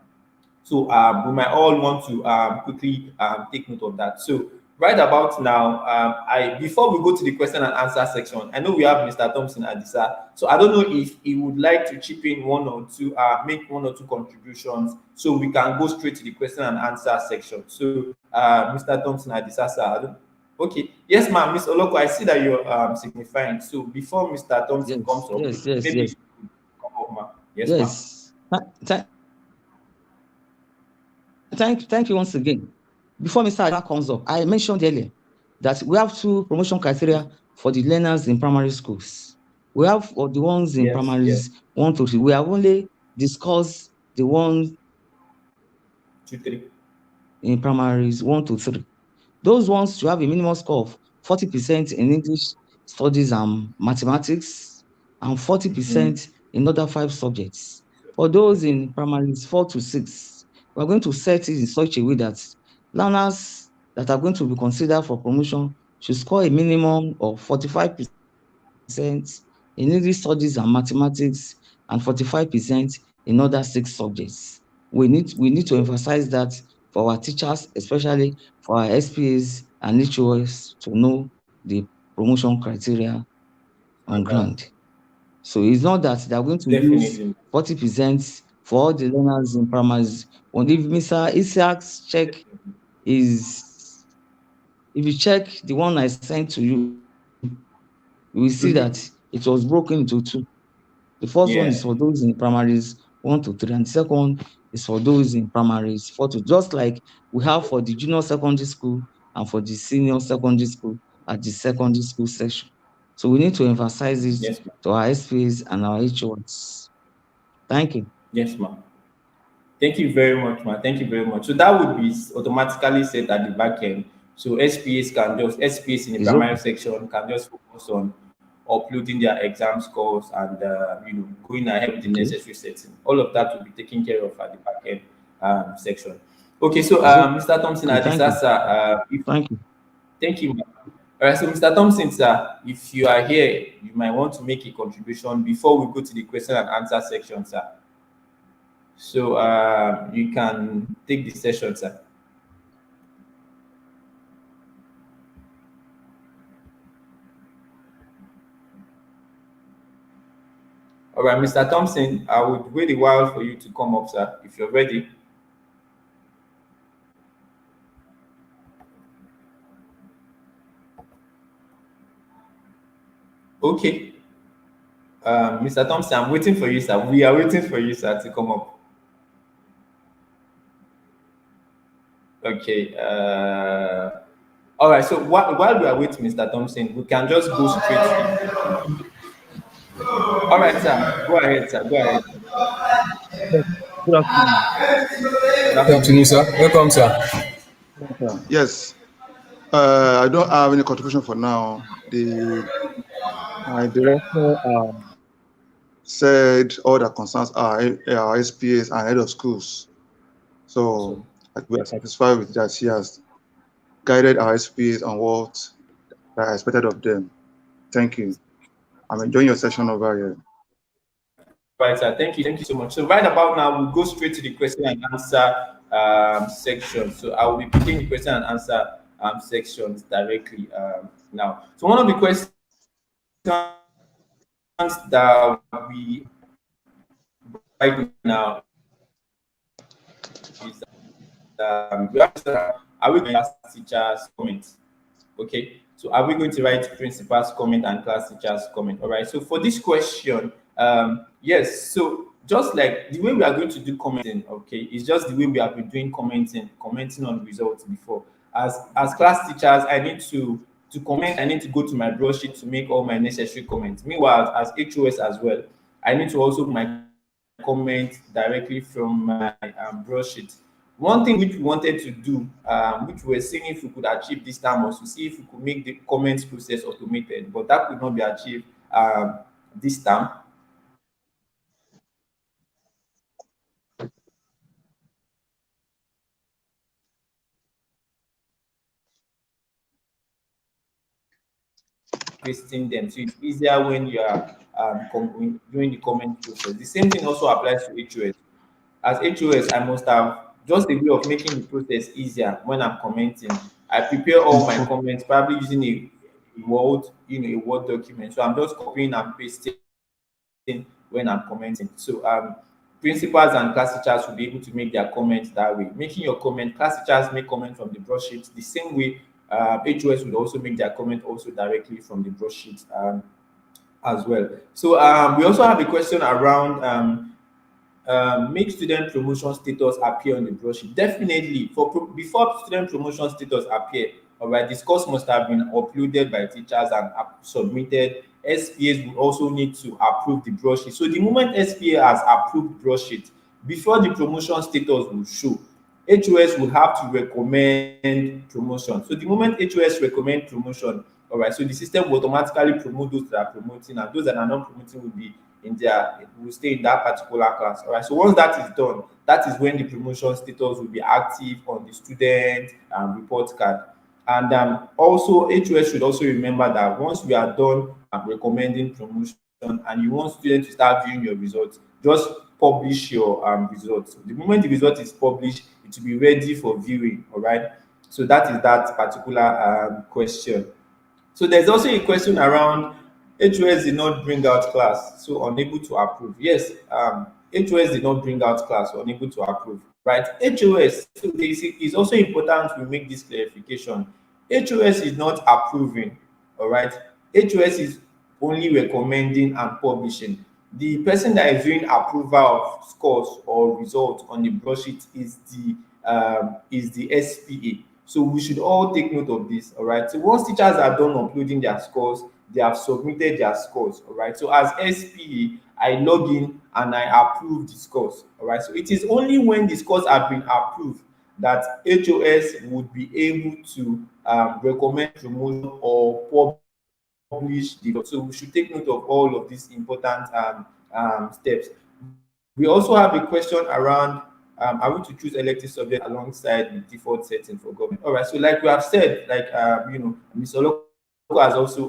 So we might all want to quickly take note of that. So right about now, I before we go to the question and answer section, I know we have Mr. Thompson Adisa. So I don't know if he would like to chip in one or two, make one or two contributions, so we can go straight to the question and answer section. So Mr. Thompson Adisa, sir. Okay, yes, ma'am, Miss Oloko, I see that you're signifying. So before Mr. Thompson Yes, comes up, yes, yes, maybe you yes, could come up, ma'am. Yes, ma'am. yes. Thank you once again. Before Mr. Adama comes up, I mentioned earlier that we have two promotion criteria for the learners in primary schools. We have for the ones in Yes, yes. primaries 1 to 3. We have only discussed the ones 2, 3. in primaries 1 to 3. Those ones should have a minimum score of 40% in English studies and mathematics, and 40% in other 5 subjects. For those Okay. in primaries 4 to 6, we're going to set it in such a way that learners that are going to be considered for promotion should score a minimum of 45% in English studies and mathematics, and 45% in other 6 subjects. We need to emphasize that for our teachers, especially for our SPAs and HOS, to know the promotion criteria on ground. So it's not that they are going to use Definitely. 40% for all the learners in primaries. But if Mr. Isaac's check is, if you check the one I sent to you, you will see that it was broken into two. The first one is for Yeah. those in primaries 1 to 3, and the second one is for those in primaries 4 to, just like we have for the junior secondary school and for the senior secondary school at the secondary school section. So we need to emphasize it Yes, ma'am. to our SPs and our HOs. Thank you. Yes, ma'am. Thank you very much, man. Thank you very much. So that would be automatically set at the back end. So SPAs in the It's primary okay. section can just focus on uploading their exam scores and going ahead with the Okay. necessary setting. All of that will be taken care of at the back end section. Okay, so It's okay. Mr. Thompson, Thank at you. this answer, if Thank you. thank you, ma'am. All right, so Mr. Thompson, sir, if you are here, you might want to make a contribution before we go to the question and answer section, sir. So you can take the session, sir. All right, Mr. Thompson, I would wait a while for you to come up, sir, if you're ready. Okay. Mr. Thompson, I'm waiting for you, sir. We are waiting for you, sir, to come up. Okay. All right. So while we are waiting, Mr. Thompson, we can just go straight to the question. All right, sir. Go ahead, sir. Go ahead. Yes. Good afternoon. Good Good afternoon, afternoon, sir. sir. Welcome, sir. Yes, sir. Yes, I don't have any contribution for now. The My director said all that concerns our SPAs and head of schools. So Awesome. we are satisfied with that. He has guided our SPAs on what I expected of them. Thank you. I'm enjoying your session over here. Right, sir. Thank you. Thank you so much. So right about now, we'll go straight to the question and answer section. So I will be picking the question and answer sections directly now. So one of the questions that we right now is are we going to ask teachers comment? Okay. So are we going to write principal's comment and class teacher's comment? All right. So for this question, yes. So just like the way we are going to do commenting, okay, it's just the way we have been doing commenting on results before. As class teachers, I need to comment. I need to go to my broadsheet to make all my necessary comments. Meanwhile, as HOS as well, I need to also my comment directly from my broadsheet. One thing which we wanted to do, which we were seeing if we could achieve this time, was to see if we could make the comments process automated, but that could not be achieved this time. Pasting them, so it's easier when you are doing the comment process. The same thing also applies to HOS. As HOS, I must have just a way of making the process easier when I'm commenting. I prepare all my comments, probably using a Word, a Word document. So I'm just copying and pasting when I'm commenting. So principals and class teachers will be able to make their comments that way. Making your comment, class teachers make comment from the broadsheet the same way. HOS would also make their comment also directly from the broadsheet as well. So we also have a question around make student promotion status appear on the broadsheet. Definitely, before student promotion status appear, all right, this course must have been uploaded by teachers and submitted. SPAs will also need to approve the broadsheet. So the moment SPA has approved broadsheet, before the promotion status will show, HOS will have to recommend promotion. So the moment HOS recommend promotion, all right, so the system will automatically promote those that are promoting, and those that are not promoting will be will stay in that particular class. All right. So once that is done, that is when the promotion status will be active on the student report card. And also HOS should also remember that once we are done recommending promotion, and you want students to start viewing your results, just publish your results. The moment the result is published, it will be ready for viewing. All right. So that is that particular question. So there's also a question around HOS did not bring out class, so unable to approve. Yes, HOS did not bring out class, so unable to approve. Right? HOS, so it's also important we make this clarification. HOS is not approving, all right? HOS is only recommending and publishing. The person that is doing approval of scores or results on the broadsheet is the SPA. So we should all take note of this, all right? So once teachers are done uploading their scores, they have submitted their scores, all right? So as SPA, I log in and I approve the scores, all right? So it is only when the scores have been approved that HOS would be able to recommend promotion or publish the result. So we should take note of all of these important steps. We also have a question around are we to choose elective subject alongside the default setting for government? All right, so like we have said, like Mr. Oloko has also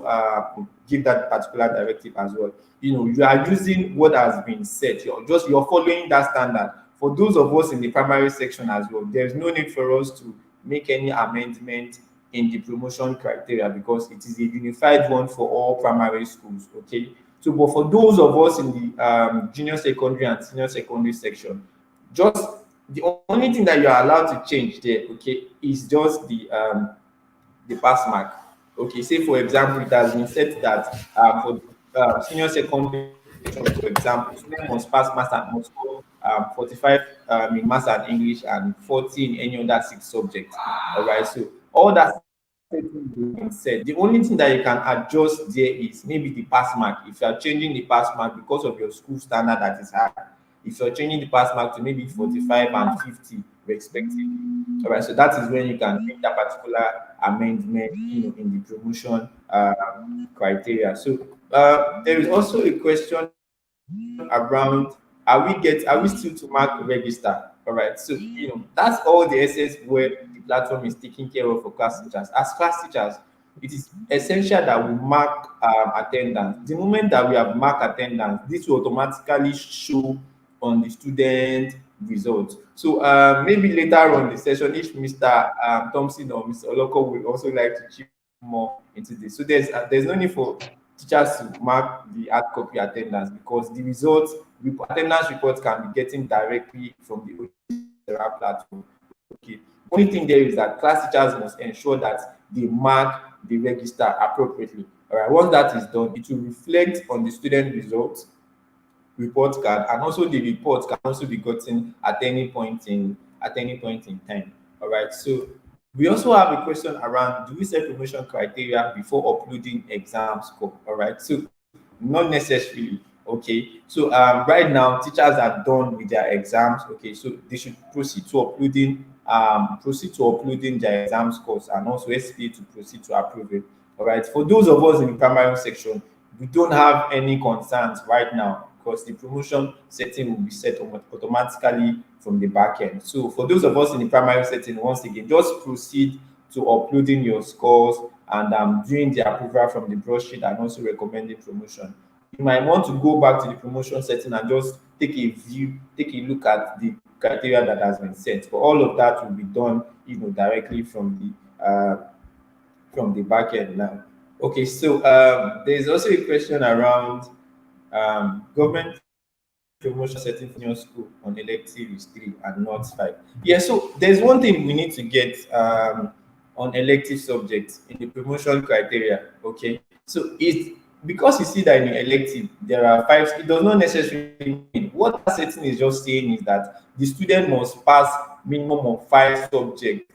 give that particular directive as well. You are using what has been set. You're following that standard. For those of us in the primary section as well, there's no need for us to make any amendment in the promotion criteria because it is a unified one for all primary schools. Okay, so but for those of us in the junior secondary and senior secondary section, just the only thing that you are allowed to change there, okay, is just the pass mark. Okay, say for example, it has been said that for senior secondary, for example, student must pass maths and must score 45 in maths and English and 40 in any other 6 subjects. All right, so all that being said, the only thing that you can adjust there is maybe the pass mark. If you are changing the pass mark because of your school standard that is high, if you're changing the pass mark to maybe 45 and 50 respectively, all right, so that is when you can make that particular amendment, in the promotion criteria. So there is also a question around are we still to mark register? All right, so that's all the essence where the platform is taking care of for class teachers. As class teachers, it is essential that we mark attendance. The moment that we have marked attendance, this will automatically show on the student results. So maybe later on the session, if Mr. Thompson or Mr. Oloko would also like to chip more into this. So there's no need for teachers to mark the hard copy attendance because the results, attendance reports can be getting directly from the OGSERA platform. Okay. Only thing there is that class teachers must ensure that they mark the register appropriately. All right. Once that is done, it will reflect on the student results report card, and also the report can also be gotten at any point in time. All right. So we also have a question around do we set promotion criteria before uploading exam score? All right. So not necessarily. Okay. So right now teachers are done with their exams. Okay. So they should proceed to uploading their exam scores and also SPA to proceed to approve it. All right. For those of us in the primary section, we don't have any concerns right now because the promotion setting will be set automatically from the back end. So for those of us in the primary setting, once again, just proceed to uploading your scores and doing the approval from the broadsheet and also recommending promotion. You might want to go back to the promotion setting and just take a look at the criteria that has been set. But all of that will be done, directly from the back end now. Okay, so there's also a question around government promotion setting for your school on elective is 3 and not 5. Yeah, so there's one thing we need to get on elective subjects in the promotion criteria. Okay, so it's because you see that in the elective there are 5, it does not necessarily mean what that setting is just saying is that the student must pass minimum of 5 subjects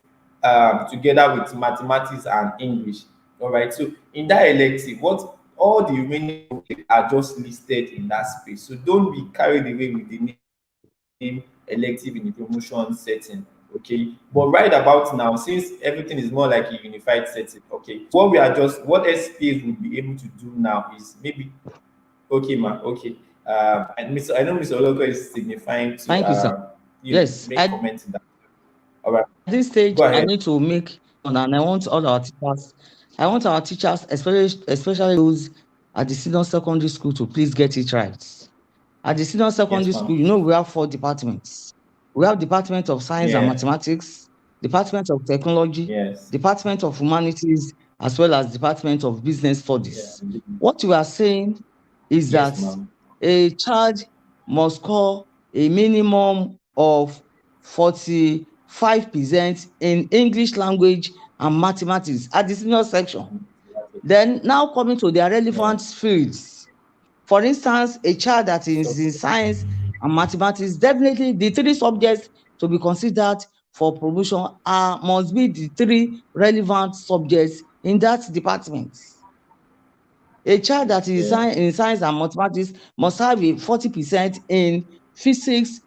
together with mathematics and English. All right. So in that elective, what all the remaining subjects are just listed in that space. So don't be carried away with the name elective in the promotion setting. Okay. But right about now, since everything is more like a unified setting, okay, what SPAs would be able to do now is maybe okay, ma, okay. I know Mr. Oloko is signifying to Thank you, sir. Yes, make comments in that. All right. at this stage, Go I ahead. need to make, and I want all our teachers, especially those at the senior secondary school to please get it right. At the senior secondary Yes, school, ma'am. we have 4 departments. We have Department of Science and Yeah. Mathematics, Department of Technology, Yes. Department of Humanities, as well as Department of Business Yeah. Studies. What we are saying is Yes, that ma'am. a child must score a minimum of 45% in English language and mathematics at the senior section. Then now coming to their Yeah. relevant fields. For instance, a child that is in Okay. science and mathematics, definitely the 3 subjects to be considered for promotion must be the 3 relevant subjects in that department. A child that is Yeah. in science and mathematics must have a 40% in physics,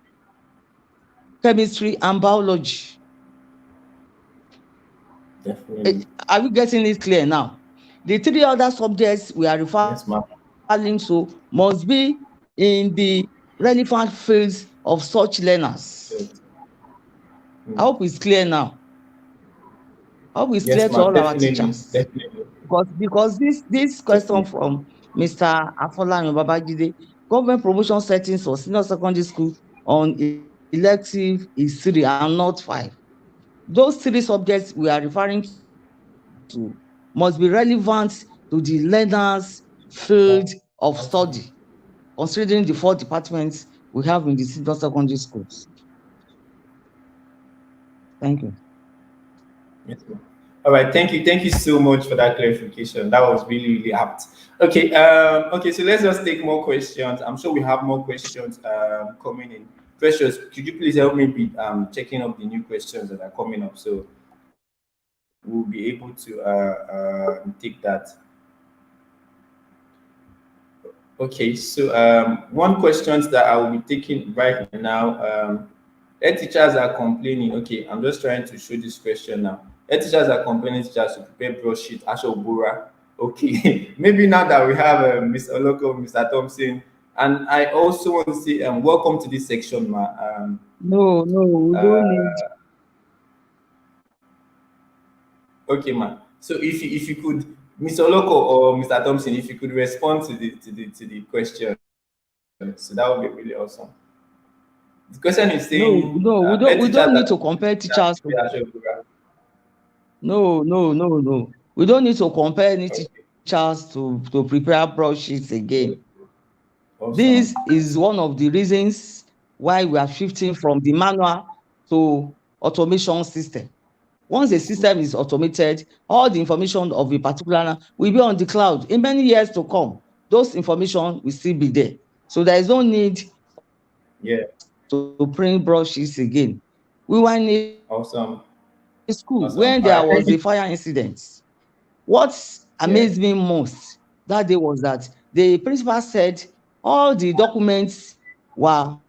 chemistry, and biology. Definitely. Are we getting it clear now? The 3 other subjects we are Yes, referring ma'am. to must be in the relevant fields of such learners. Good. I Mm. hope it's clear now. I hope it's clear Yes, to ma'am. all our Definitely. teachers. Definitely. Because this question Definitely. from Mr. Afola Babajide, government promotion settings for senior secondary school on elective is 3 and not 5. Those 3 subjects we are referring to must be relevant to the learner's field of study, considering the 4 departments we have in the senior secondary schools. Thank you. Yes, ma'am. All right. Thank you. Thank you so much for that clarification. That was really, really apt. Okay. Okay. So let's just take more questions. I'm sure we have more questions coming in. Precious, could you please help me be checking up the new questions that are coming up so we'll be able to take that. Okay, so one questions that I will be taking right now. Head teachers are complaining. Okay, I'm just trying to show this question now. Head teachers are complaining teachers to prepare broadsheet, Ashobura. Okay, maybe now that we have Mr. Oloko, Mr. Thompson, and I also want to say welcome to this section, ma. No, we don't Uh, need. okay, ma. So if you could, Mr. Oloko or Mr. Thompson, if you could respond to the question, so that would be really awesome. The question is No, saying, no, head we teachers don't need are to compare teachers. okay. No. We don't need to compare any teachers to prepare broadsheets again. Awesome. This is one of the reasons why we are shifting from the manual to automation system. Once the system is automated, all the information of a particular will be on the cloud. In many years to come, those information will still be there. So there is no need for us Yeah. to print broadsheets again. We were in a school Awesome. when there was a fire Awesome. All right. incident. Thank you. What amazed me Yeah. most that day was that the principal said all the documents were all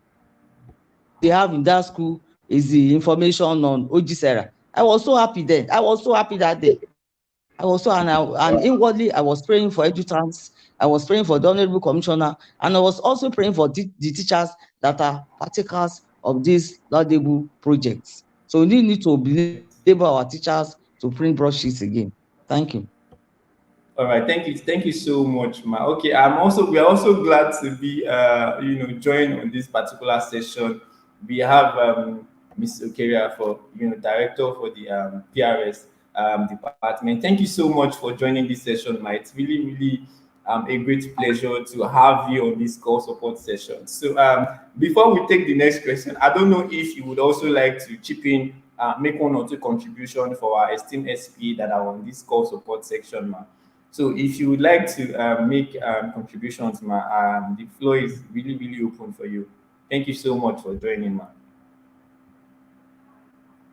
they have in that school is the information on Ojisera. I was so happy then. I was so happy that day. And inwardly I was praying for edutants. I was praying for the honorable commissioner, and I was also praying for the teachers that are partakers of these laudable projects. So we need to enable our teachers to print broadsheets again. Thank you. All right. Thank you. Thank you so much, ma. Okay. We are also glad to be join on this particular session. We have Ms. Okeria for director for the PRS department. Thank you so much for joining this session, ma. It's really, really a great pleasure to have you on this call support session. So before we take the next question, I don't know if you would also like to chip in, make one or two contribution for our esteemed SP that are on this call support section, ma. So if you would like to make contributions, ma, the floor is really, really open for you. Thank you so much for joining, ma.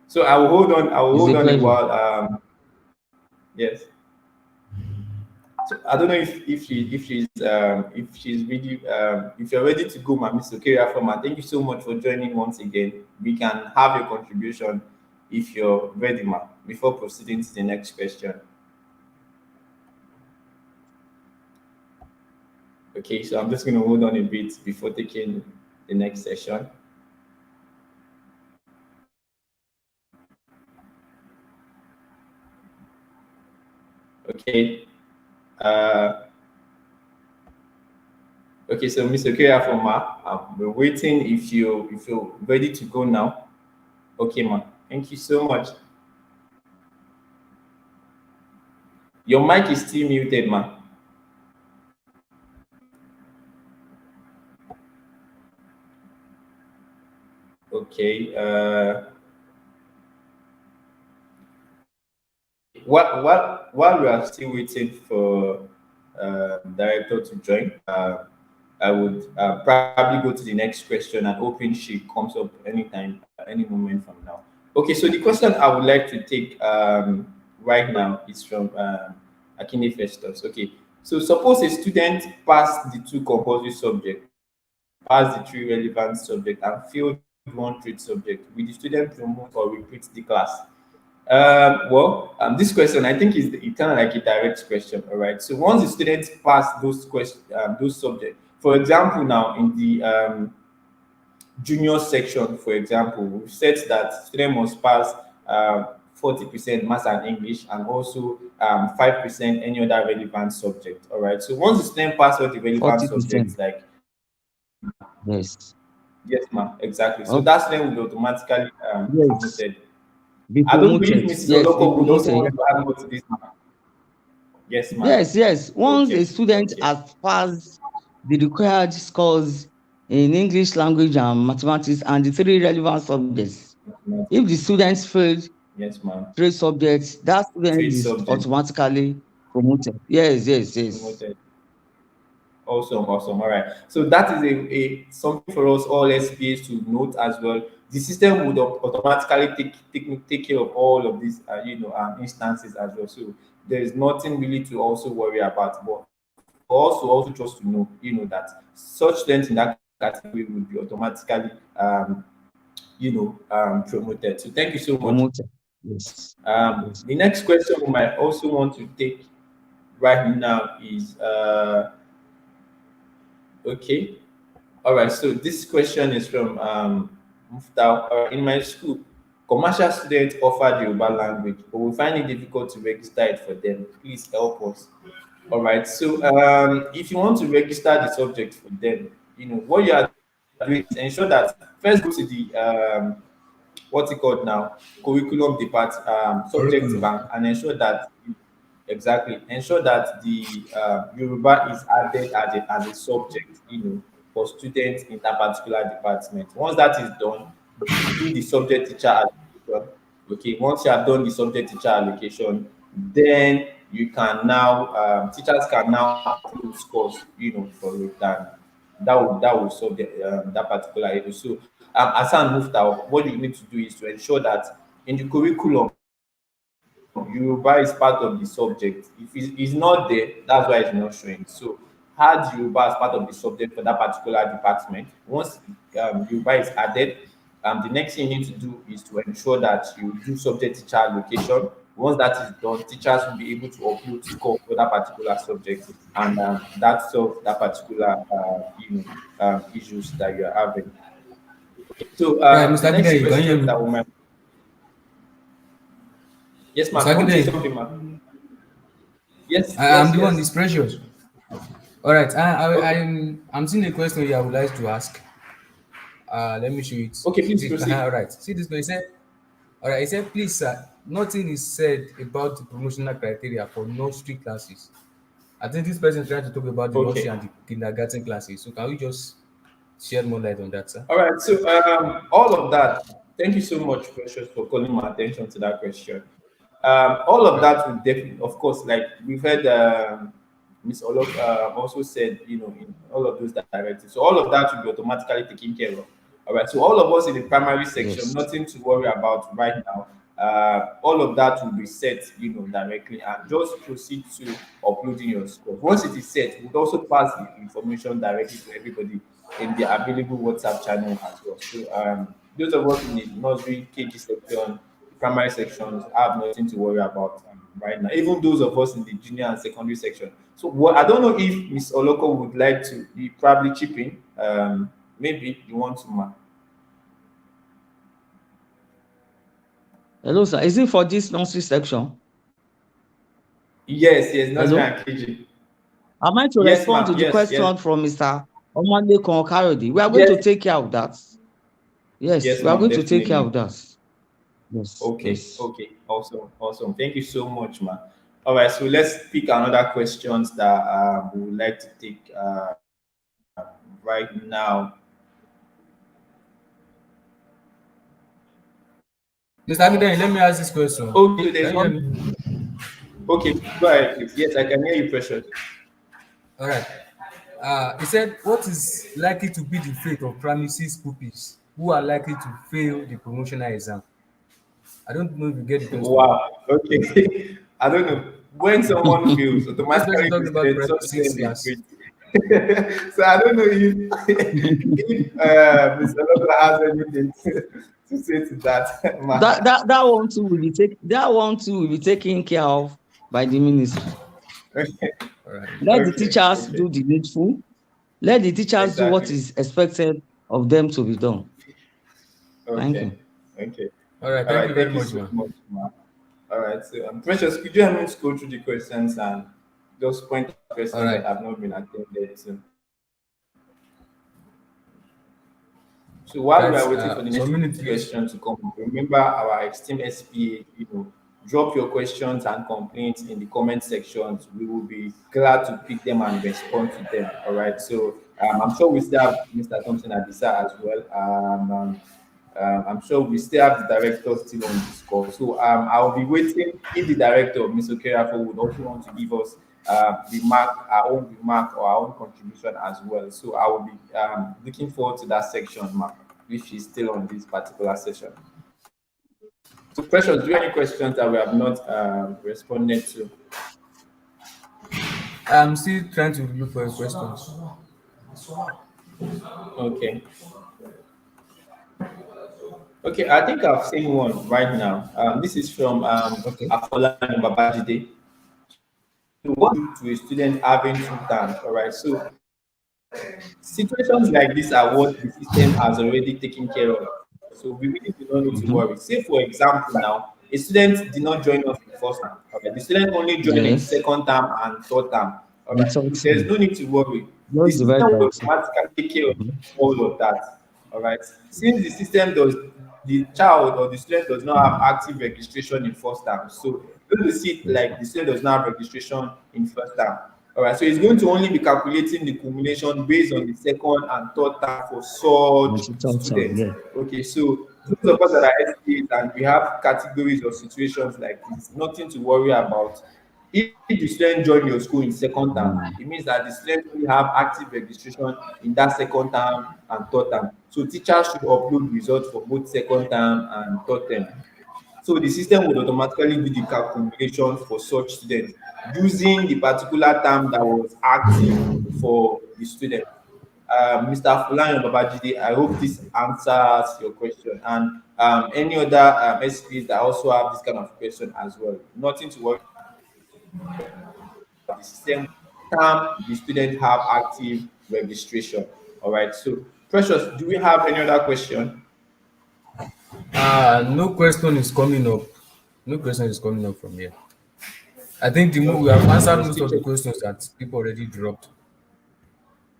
So I will hold on. I will It's a hold on a pleasure. while. Yes. So I don't know if she's really if you're ready to go, ma, Miss Okeria Forma. Thank you so much for joining once again. We can have your contribution if you're ready, ma. Before proceeding to the next question. Okay, so I'm just going to hold on a bit before taking the next session. Okay. Uh, Okay, so Mr. Kira from Ma, we're waiting if you're ready to go now. Okay, ma. Thank you so much. Your mic is still muted, ma. Okay. While we are still waiting for director to join, I would probably go to the next question and hoping she comes up anytime, any moment from now. Okay, so the question I would like to take right now is from Akine Festus. Okay, so suppose a student passed the two compulsory subjects, passed the three relevant subjects, and failed one trade subject. Will the student promote or repeat the class? This question I think is kind of like a direct question. All right. So once the students pass those questions, those subjects, for example, now in the junior section, for example, we've said that student must pass 40% maths and English, and also 5% any other relevant subject. All right. So once the student pass all the relevant 40%. subjects, like Yes. yes, ma'am, exactly. So Oh, that student will be automatically yes. promoted. Be I don't believe promoted. Mrs. Yes, be Oloko would also promoted. want to add more to this. Ma'am. Yes, ma'am. Yes, yes. Once a Okay, student okay. has passed the required scores in English language and mathematics and the three relevant subjects, if the students failed Yes, ma'am. three subjects, that student Trade is subject automatically promoted. Yes, yes, yes. promoted. Awesome, awesome. All right. So that is a something for us all SPAs to note as well. The system would automatically take care of all of these, instances as well. So there is nothing really to also worry about. But for us to also just to know, that such students in that category will be automatically, promoted. So thank you so much. Promoted. Yes. Yes. The next question we might also want to take right now is okay. All right. So this question is from Mufta. In my school, commercial students offer the Yoruba language, but we find it difficult to register it for them. Please help us. All right. So if you want to register the subject for them, what you are doing is ensure that first go to the what's it called now, curriculum department, subject Curriculum. bank, and ensure that exactly ensure that the Yoruba is added as a subject, for students in that particular department. Once that is done, do the subject teacher allocation. Okay, once you have done the subject teacher allocation, then you can now teachers can now upload scores, for it, and that will solve that particular issue. So Asan moved out. What you need to do is to ensure that in the curriculum Yoruba is part of the subject. If it's not there, that's why it's not showing. So add Yoruba as part of the subject for that particular department. Once Yoruba is added, the next thing you need to do is to ensure that you do subject teacher allocation. Once that is done, teachers will be able to upload score for that particular subject, and that solves that particular issues that you are having. So Right, the Mr. next Akinde, you can hear question me. that we might yes, ma'am. Mr. You want to say Akinde, something, ma'am? Yes, I'm yes, the one. yes. It's precious. All right, Okay. I'm seeing a question here. I would like to ask. Let me show it. Okay, please See, all proceed. right. See this question. He said, all right. He said, please, sir, nothing is said about the promotional criteria for nursery classes. I think this person is trying to talk about the nursery Okay. and the kindergarten classes. So can we just shed more light on that, sir? All right. So all of that. Thank you so much, Precious, for calling my attention to that question. All of Right. that will definitely, of course, like we've heard Miss Olok also said, in all of those directives. So all of that will be automatically taken care of. All right. So all of us in the primary section, Yes. nothing to worry about right now. All of that will be set, directly, and just proceed to uploading your score. Once it is set, we'll also pass the information directly to everybody in the available WhatsApp channel as well. So those of us in the nursery, KG section, primary sections have nothing to worry about right now. Even those of us in the junior and secondary section. So what I don't know if Miss Oloko would like to be probably chip in. Maybe you want to, ma. Hello, sir. Is it for this nursery section? Yes, yes, nursery Hello? and KG. Am I to Yes, respond ma'am. to the Yes, yes. question from Mr. Omalekan Kayode. We are going to Yes, take care of that. Yes, yes, we are ma'am, going to take care definitely. of that. Yes, Okay, yes. okay, awesome, awesome. Thank you so much, ma'am. All right, so let's pick another questions that we would like to take right now. Mr. Akindele, let me ask this question. Okay, so there's Can you hear one. me? Okay, go ahead, please. Yes, I can hear you, Precious. All right. He said, what is likely to be the fate of primary six pupils who are likely to fail the promotional exam? I don't know if you get the question. Wow. Okay. I don't know. When someone fails, This person automatically talking about such primary six student is class. great. So I don't know if Mr. Lola has anything to say to that. That one too will be taken care of by the ministry. Okay. All right. Let the Okay. teachers Okay. do the needful. Let the teachers do what Exactly. is expected of them to be done. Thank Okay. you. Okay. All right. All Thank right. you very Thank you much, so man. much, ma. All right. So, Precious, could you help me to go through the questions and just point out All questions right. that have not been attended to? So while we That's are waiting for the so next minute, please. question to come, remember our esteemed SPA, drop your questions and complaints in the comment sections. We will be glad to pick them and respond to them. All right. So I'm sure we still have Mr. Thompson Adisa as well. I'm sure we still have the director still on this call. So I'll be waiting if the director, Mr. Okerafo, would also want to give us our own remark or our own contribution as well. So I will be looking forward to that section, ma'am, if she's still on this particular session. So, Precious, do you have any questions that we have not responded to? I'm still trying to look for your questions. Okay. Okay, I think I've seen one right now. This is from Okay. Afola Babajide. So what do to a student having two terms? All right. So situations like this are what the system has already taken care of. So we really do not need to worry. Mhm. Say, for example, now a student did not join us in first term. Okay, the student only joined in Yes. second term and third term. All And right. So there's something. no need to worry. The Just divide system by will two. automatically take care of Mhm. all of that. All right. Since the system does, the child or the student does not have active registration in first term, so you're going to see it Yes. like the student does not have registration in first term. All right. So it's going to only be calculating the cumulation based on the second and third term for And such she thought so. students. Yeah. Okay. So those of us that are SPAs and we have categories or situations like this, nothing to worry about. If the student join your school in second term, Mm. it means that the student only have active registration in that second term and third term. So teachers should upload results for both second term and third term. So the system would automatically do the calculation for such students using the particular term that was active for the student. Mr. Fulan Babajide, I hope this answers your question. And any other SPs that also have this kind of question as well. Nothing to worry about. The system term the student have active registration. All right. So, Precious, do we have any other question? No question is coming up. No question is coming up from here. I think we have Okay. answered We'll most still of the check. questions that people already dropped.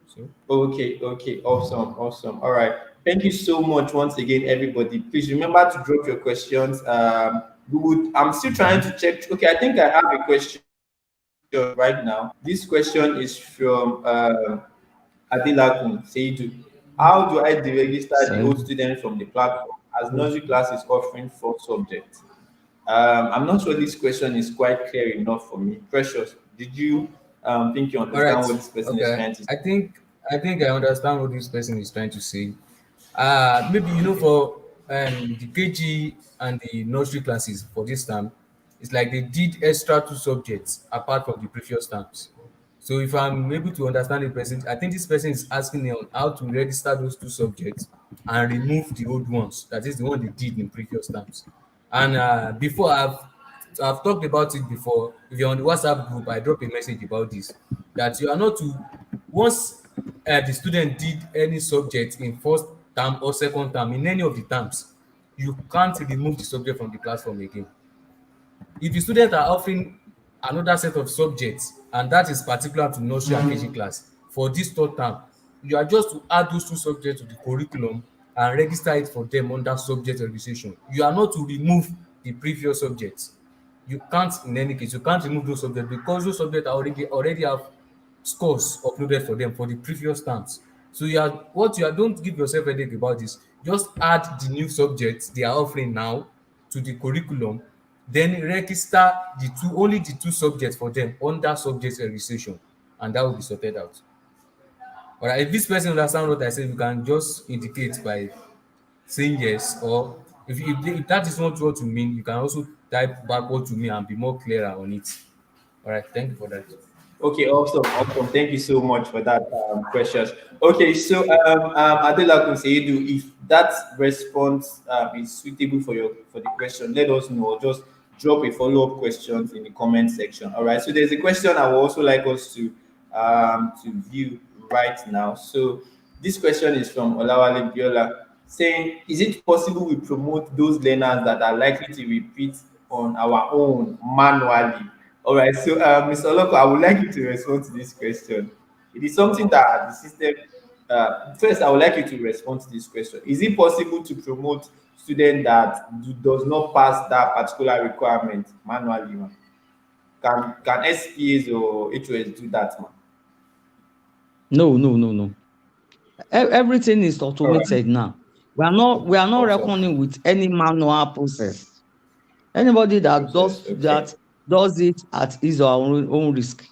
So, Okay, okay, awesome, awesome. All right. Thank you so much once again, everybody. Please remember to drop your questions. I'm still trying to check. Okay, I think I have a question right now. This question is from Adilakun Seidu. How do I deregister the So old student from the platform as nursery class is offering four subjects? I'm not sure this question is quite clear enough for me. Precious, did you think you all right. understand what this person is Okay. trying to say? I think I understand what this person is trying to say. Maybe Okay. for the KG and the nursery classes for this term, it's like they did extra two subjects apart from the previous terms. So if I'm able to understand the person, I think this person is asking me on how to register those two subjects and remove the old ones. That is the one they did in previous terms. And before I've talked about it before. If you're on the WhatsApp group, I drop a message about this. That you are not to once the student did any subject in first term or second term in any of the terms, you can't remove the subject from the platform again. If the students are offering another set of subjects and that is particular to nursery and KG class for this third term, You are just to add those two subjects to the curriculum and register it for them under subject registration. You are not to remove the previous subjects. You can't, in any case, you can't remove those subjects because those subjects are already have scores uploaded for them for the previous terms. So you are what you are don't give yourself a headache about this. Just add the new subjects they are offering now to the curriculum, then register the two subjects for them under subject registration, and that will be sorted out. All right, if this person understand what I said, you can just indicate by saying yes, or if that is not what you mean, you can also type back what you mean and be more clearer on it. All right, thank you for that. Okay, awesome, awesome. Thank you so much for that, Precious. Okay, so Adela Seidu, if that response is suitable for the question, let us know. Just drop a follow-up questions in the comment section. All right. So there's a question I would also like us to view right now. So this question is from Olawale Biola, saying, "Is it possible we promote those learners that are likely to repeat on our own manually?" All right, so Mr. Oloko, I would like you to respond to this question. It is something that the system. First, I would like you to respond to this question. Is it possible to promote student that does not pass that particular requirement manually? Man? Can SPAs or HOS do that, man? No, no, no, no. Everything is All right, automated now. We are not awesome. reckoning with any manual process. Anybody that Process, okay. does it at his or her own risk.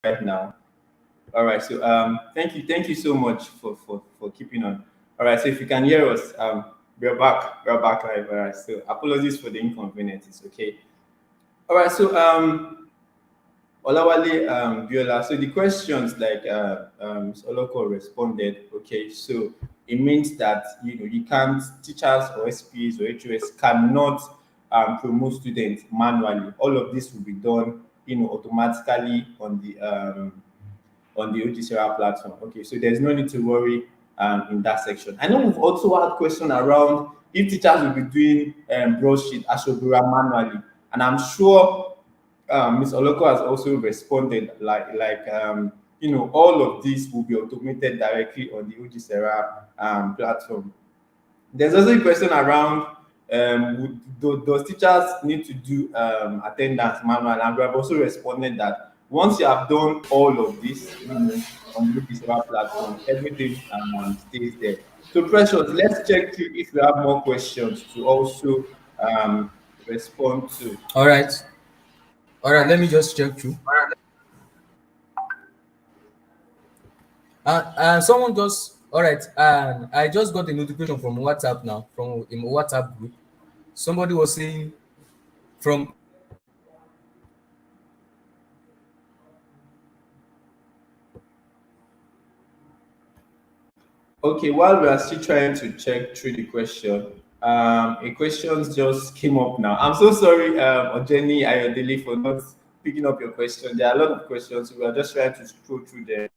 Right now. All right. So thank you so much for keeping on. All right. So if you can hear us, we're back. We're back live. All right. So apologies for the inconvenience. Okay. All right. So Olawale Biola. So the questions like Ms. Oloko responded. Okay. So it means that you can't, teachers or SPs or HOS cannot promote students manually. All of this will be done automatically on the OGCR platform. Okay, so there's no need to worry in that section. I know we've also had question around if teachers will be doing broadsheet ashobura manually, and I'm sure Ms. Oloko has also responded all of this will be automated directly on the Ujisera platform. There's also a question around does teachers need to do attendance manual, and we have also responded that once you have done all of this, on the Ujisera platform, everything stays there. So Precious, let's check through if we have more questions to also respond to. All right. All right. Let me just check through. Someone just all right. And I just got a notification from WhatsApp now from a WhatsApp group. Somebody was saying from Okay, while we are still trying to check through the question, a question just came up now. I'm so sorry, Ojeni Ayodele, for not picking up your question. There are a lot of questions, so we are just trying to scroll through them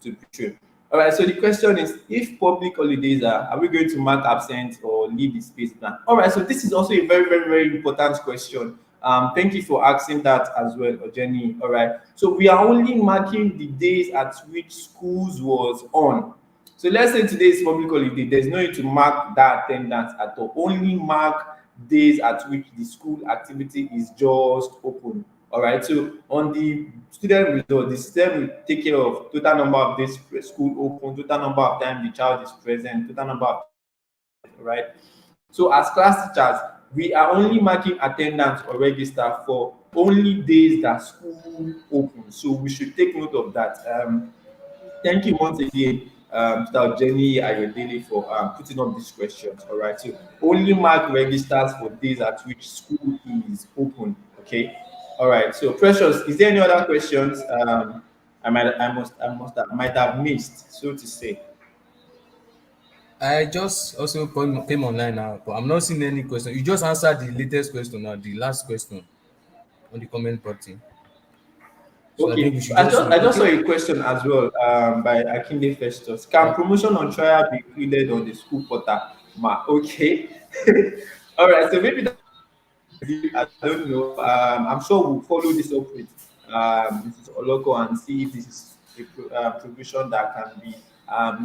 to be true. All right, so the question is, if public holidays are we going to mark absent or leave the space blank? All right, so this is also a very, very, very important question. Thank you for asking that as well, Ojeni. All right, so we are only marking the days at which schools was on. So let's say today is public holiday, there's no need to mark that attendance at all. Only mark days at which the school activity is just open. All right. So on the student result, the system will take care of total number of days school open, total number of time the child is present, total number of right. So as class teachers, we are only marking attendance or register for only days that school open. So we should take note of that. Thank you once again, Mr. Jenny Ayodele, for putting up these questions. All right, so only mark registers for days at which school is open. Okay, all right. So Precious, is there any other questions? I might have missed, so to say. I just also came online now, but I'm not seeing any question. You just answered the latest question now, the last question on the comment button. So I think we Okay, should I just just wait. I just saw Okay. a question as well by Akinde Festus. Can Uh, promotion on trial be included on the school portal? Okay. All right, so maybe I don't know. I'm sure we'll follow this up with Mrs. Oloko and see if this is a provision that can be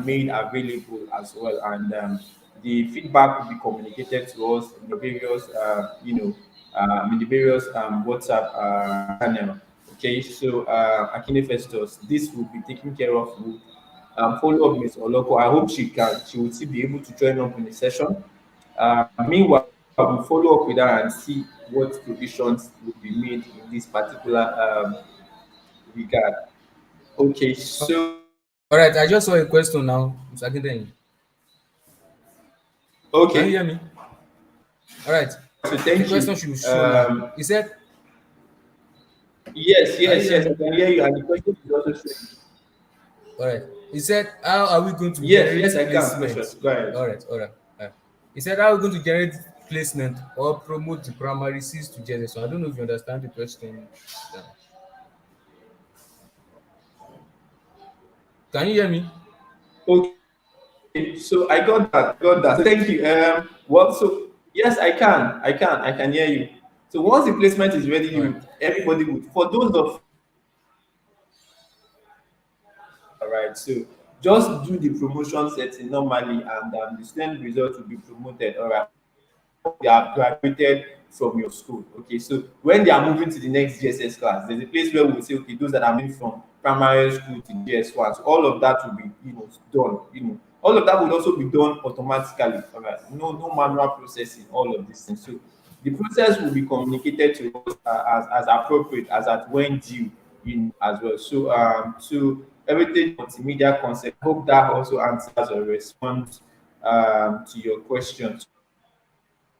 made available as well. And the feedback will be communicated to us in the various, in the various WhatsApp channel. Okay, so Akine Festus, this will be taken care of. We'll follow up Ms. Oloko. I hope she will still be able to join up in the session. Meanwhile, we'll follow up with her and see what provisions will be made in this particular regard. Okay, so all right. I just saw a question now. Mr. Akindele. Can you hear okay, me? All right. so The thank question you. should show now. He said, Yes, "Can you yes, hear yes, I me?" can hear you, and the question is also showing. All right. He said, "How are we going to Yes, generate yes, I can. placement?" Precious, go ahead. All right. All right. All right. He said, "How are we going to generate placement or promote the primary C's to JSS?" So I don't know if you understand the question. Yeah. Can you hear me? Okay, so I got that. Got that. So thank you. What? So yes, I can hear you. So once the placement is ready, All right. everybody would. For those of all right, so just do the promotion setting normally, and the student result will be promoted. All right, they have graduated from your school. Okay, so when they are moving to the next GSS class, there's a place where we'll say, okay, those that are moving from primary school to GS1, so all of that will be, done. All of that will also be done automatically. All right, no manual processing, all of these things. So the process will be communicated to us as appropriate, as at when due, as well. So everything multimedia concept. Hope that also answers or responds to your questions.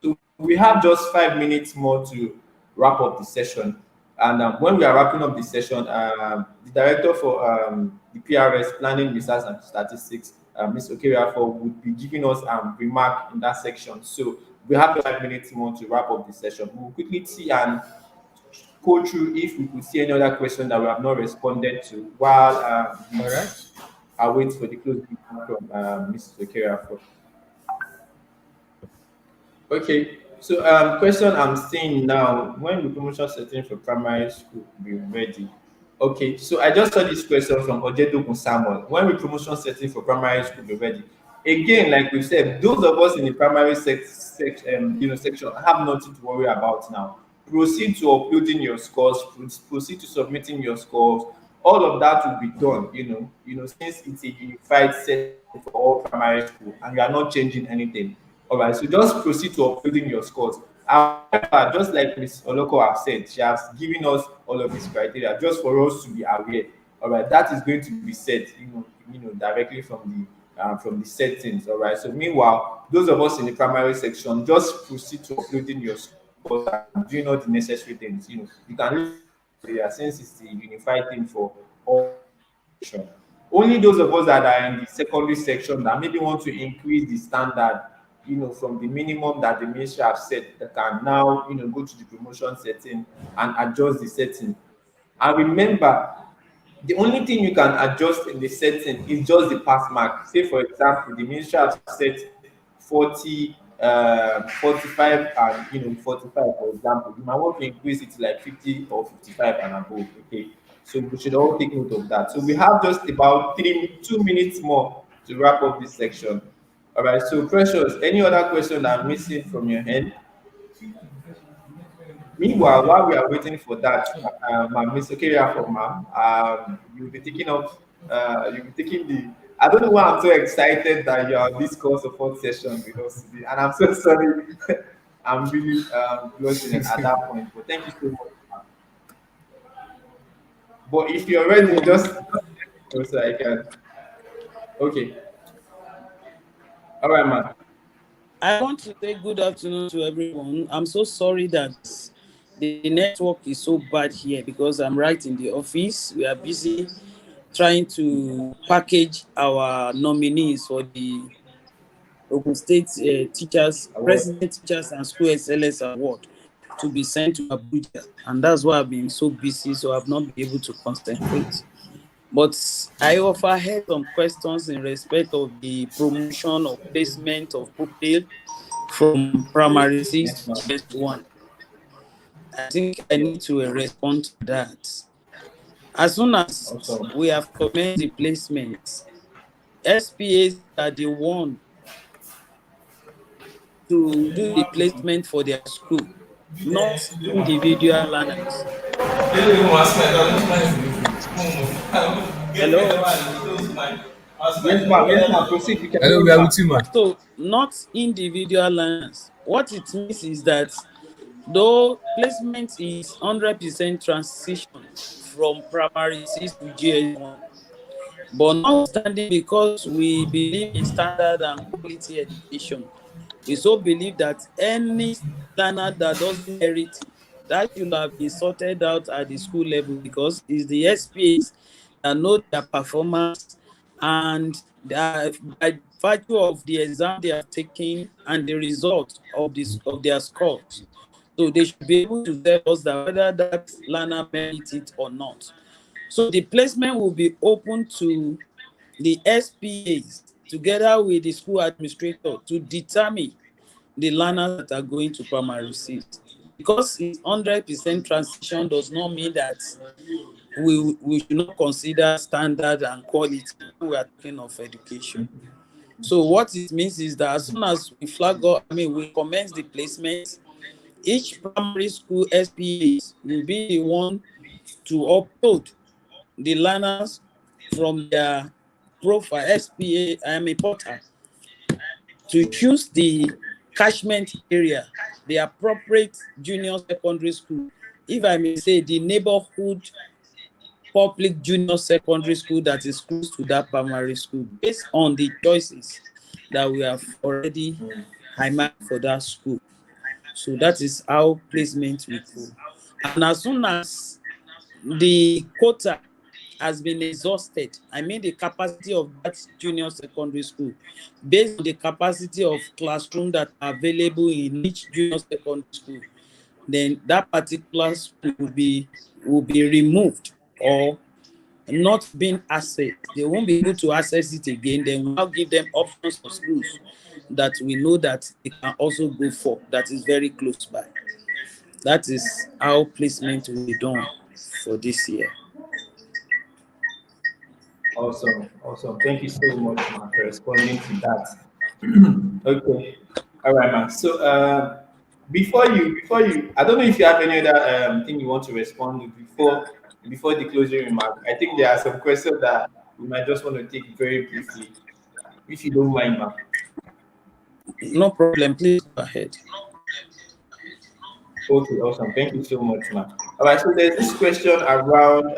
So we have just 5 minutes more to wrap up the session. And when we are wrapping up the session, the director for the PRS, Planning, Research and Statistics, Ms. Okeriafo, would be giving us a remark in that section. So we have 5 minutes more to wrap up the session. We'll quickly see and go through if we could see any other question that we have not responded to while we All right. await for the closing from Mrs. Okeriafo. Okay, so question I'm seeing now: when will promotion setting for primary school be ready? Okay, so I just saw this question from Ojedokun Samuel. When will promotion setting for primary school be ready? Again, like we said, those of us in the primary section have nothing to worry about now. Proceed to uploading your scores, proceed to submitting your scores. All of that will be done. Since it's a unified setting for all primary school, and you are not changing anything. All right, so just proceed to uploading your scores. However, just like Ms. Oloko have said, she has given us all of these criteria just for us to be aware. All right, that is going to be set, directly from the settings. All right. So meanwhile, those of us in the primary section just proceed to uploading your scores and doing all the necessary things. You can leave area since it's the unified thing for all section. Only those of us that are in the secondary section that maybe want to increase the standard, from the minimum that the ministry have set, that can now, go to the promotion setting and adjust the setting. And remember, the only thing you can adjust in the setting is just the pass mark. Say, for example, the ministry have set 40, 45, and 45, for example. You might want to increase it to like 50 or 55 and above. Okay, so we should all take note of that. So we have just about 2 minutes more to wrap up this section. All right. So Precious, any other question that I'm missing from your end? Meanwhile, while we are waiting for that, Mr. Keriafoma, you'll be taking the. I don't know why I'm so excited that you are on this call support session with us today, and I'm so sorry. I'm really blushing at that point, but thank you so much. But if you're ready, just so I can. Okay, all right, man. I want to say good afternoon to everyone. I'm so sorry that the network is so bad here because I'm right in the office. We are busy trying to package our nominees for the Ogun State Teachers, Award. President Teachers and School Excellence Award to be sent to Abuja. And that's why I've been so busy, so I've not been able to concentrate. But I overheard some questions in respect of the promotion or placement of pupil from primary six Yes, to ma'am. GS1. I think I Yes. need to respond to that. As soon as Awesome. we have commenced the placement, SPAs are the one to do the placement for their school, not individual learners. Hello. Yes, ma'am. Yes, ma'am. Proceed. You can hear Hello, we you, are ma'am. with you, man. So, not individual learners. What it means is that though placement is 100% transition from primary 6 to GS1, but notwithstanding, because we believe in standard and quality education, we so believe that any learner that doesn't merit it, that should have been sorted out at the school level because it's the SPAs that know their performance and by virtue of the exam they have taken and the result of their scores. So they should be able to tell us that whether that learner merits it or not. So the placement will be open to the SPAs together with the school administrator to determine the learners that are going to primary six. Because it's 100% transition does not mean that we should not consider standard and quality when we are talking of education. So what it means is that as soon as we we commence the placement, each primary school SPAs will be the one to upload the learners from their profile SPA portal to choose the catchment area, the appropriate junior secondary school, if I may say, the neighborhood public junior secondary school that is close to that primary school, based on the choices that we have already highlighted for that school. So that is how placement will go. And as soon as the quota has been exhausted, I mean the capacity of that junior secondary school, based on the capacity of classroom that are available in each junior secondary school, then that particular school will be removed or not being accessed. They won't be able to access it again. Then we'll now give them options for schools that we know that they can also go for, that is very close by. That is how placement will be done for this year. Awesome, awesome. Thank you so much, man, for responding to that. Okay, all right, man. So, I don't know if you have any other thing you want to respond to before the closing remark. I think there are some questions that we might just want to take very briefly, if you don't mind, man. No problem, please go ahead. Okay, awesome. Thank you so much, man. All right, so there's this question around.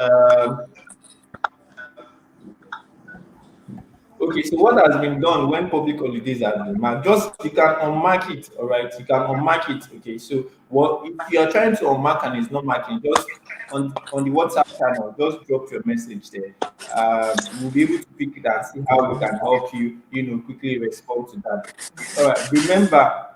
Okay, so what has been done when public holidays have been marked? Just you can unmark it, all right? You can unmark it. Okay, so what if you are trying to unmark and it's not marking? Just on the WhatsApp channel, just drop your message there. We'll be able to pick it and see how we can help you. Quickly respond to that. All right. Remember,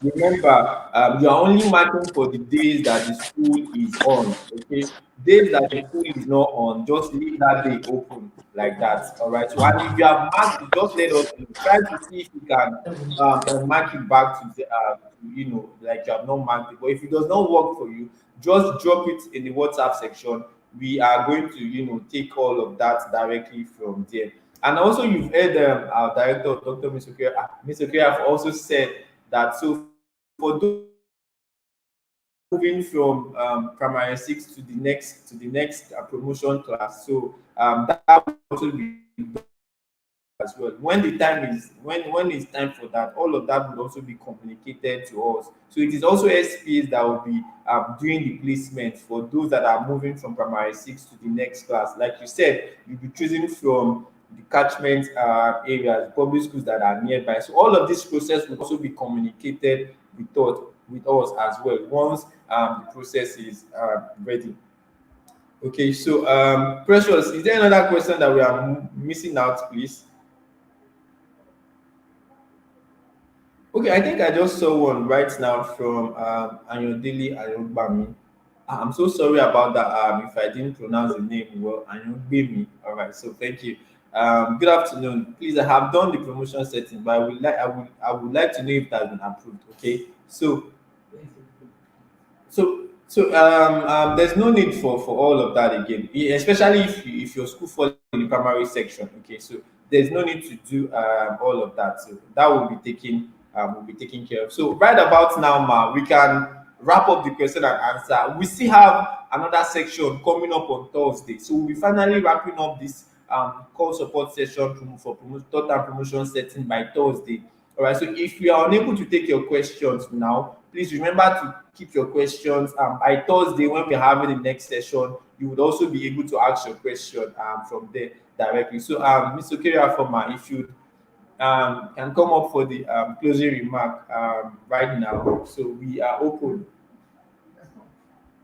you are only marking for the days that the school is on. Okay, days that the school is not on, just leave that day open like that. All right. So, and if you have marked it, just let us know. Try to see if you can mark it back to like you have not marked it. But if it does not work for you, just drop it in the WhatsApp section. We are going to take all of that directly from there. And also, you've heard our director, Dr. Misokea, have also said that for those moving from primary six to the next promotion class, so that will also be as well. When it's time for that, all of that will also be communicated to us. So it is also SPAs that will be doing the placement for those that are moving from primary six to the next class. Like you said, you'll be choosing from the catchment areas, public schools that are nearby. So all of this process will also be communicated with us as well once the process is ready. Okay, so Precious, is there another question that we are missing out, please? Okay, I think I just saw one right now from Ayodele Ayogbami. I'm so sorry about that. If I didn't pronounce the name well, Ayogbami. All right, so thank you. Good afternoon. Please, I have done the promotion setting, but I would like to know if it has been approved. Okay, so there's no need for all of that again, especially if your school falls in the primary section. Okay, so there's no need to do all of that. So that will be taken care of. So right about now, ma, we can wrap up the question and answer. We still have another section coming up on Thursday, so we'll be finally wrapping up this call support session for third and promotion setting by Thursday. All right. So if we are unable to take your questions now, please remember to keep your questions. By Thursday, when we're having the next session, you would also be able to ask your question from there directly. So, Mr. Keriafoma, if you can come up for the closing remark right now. So we are open.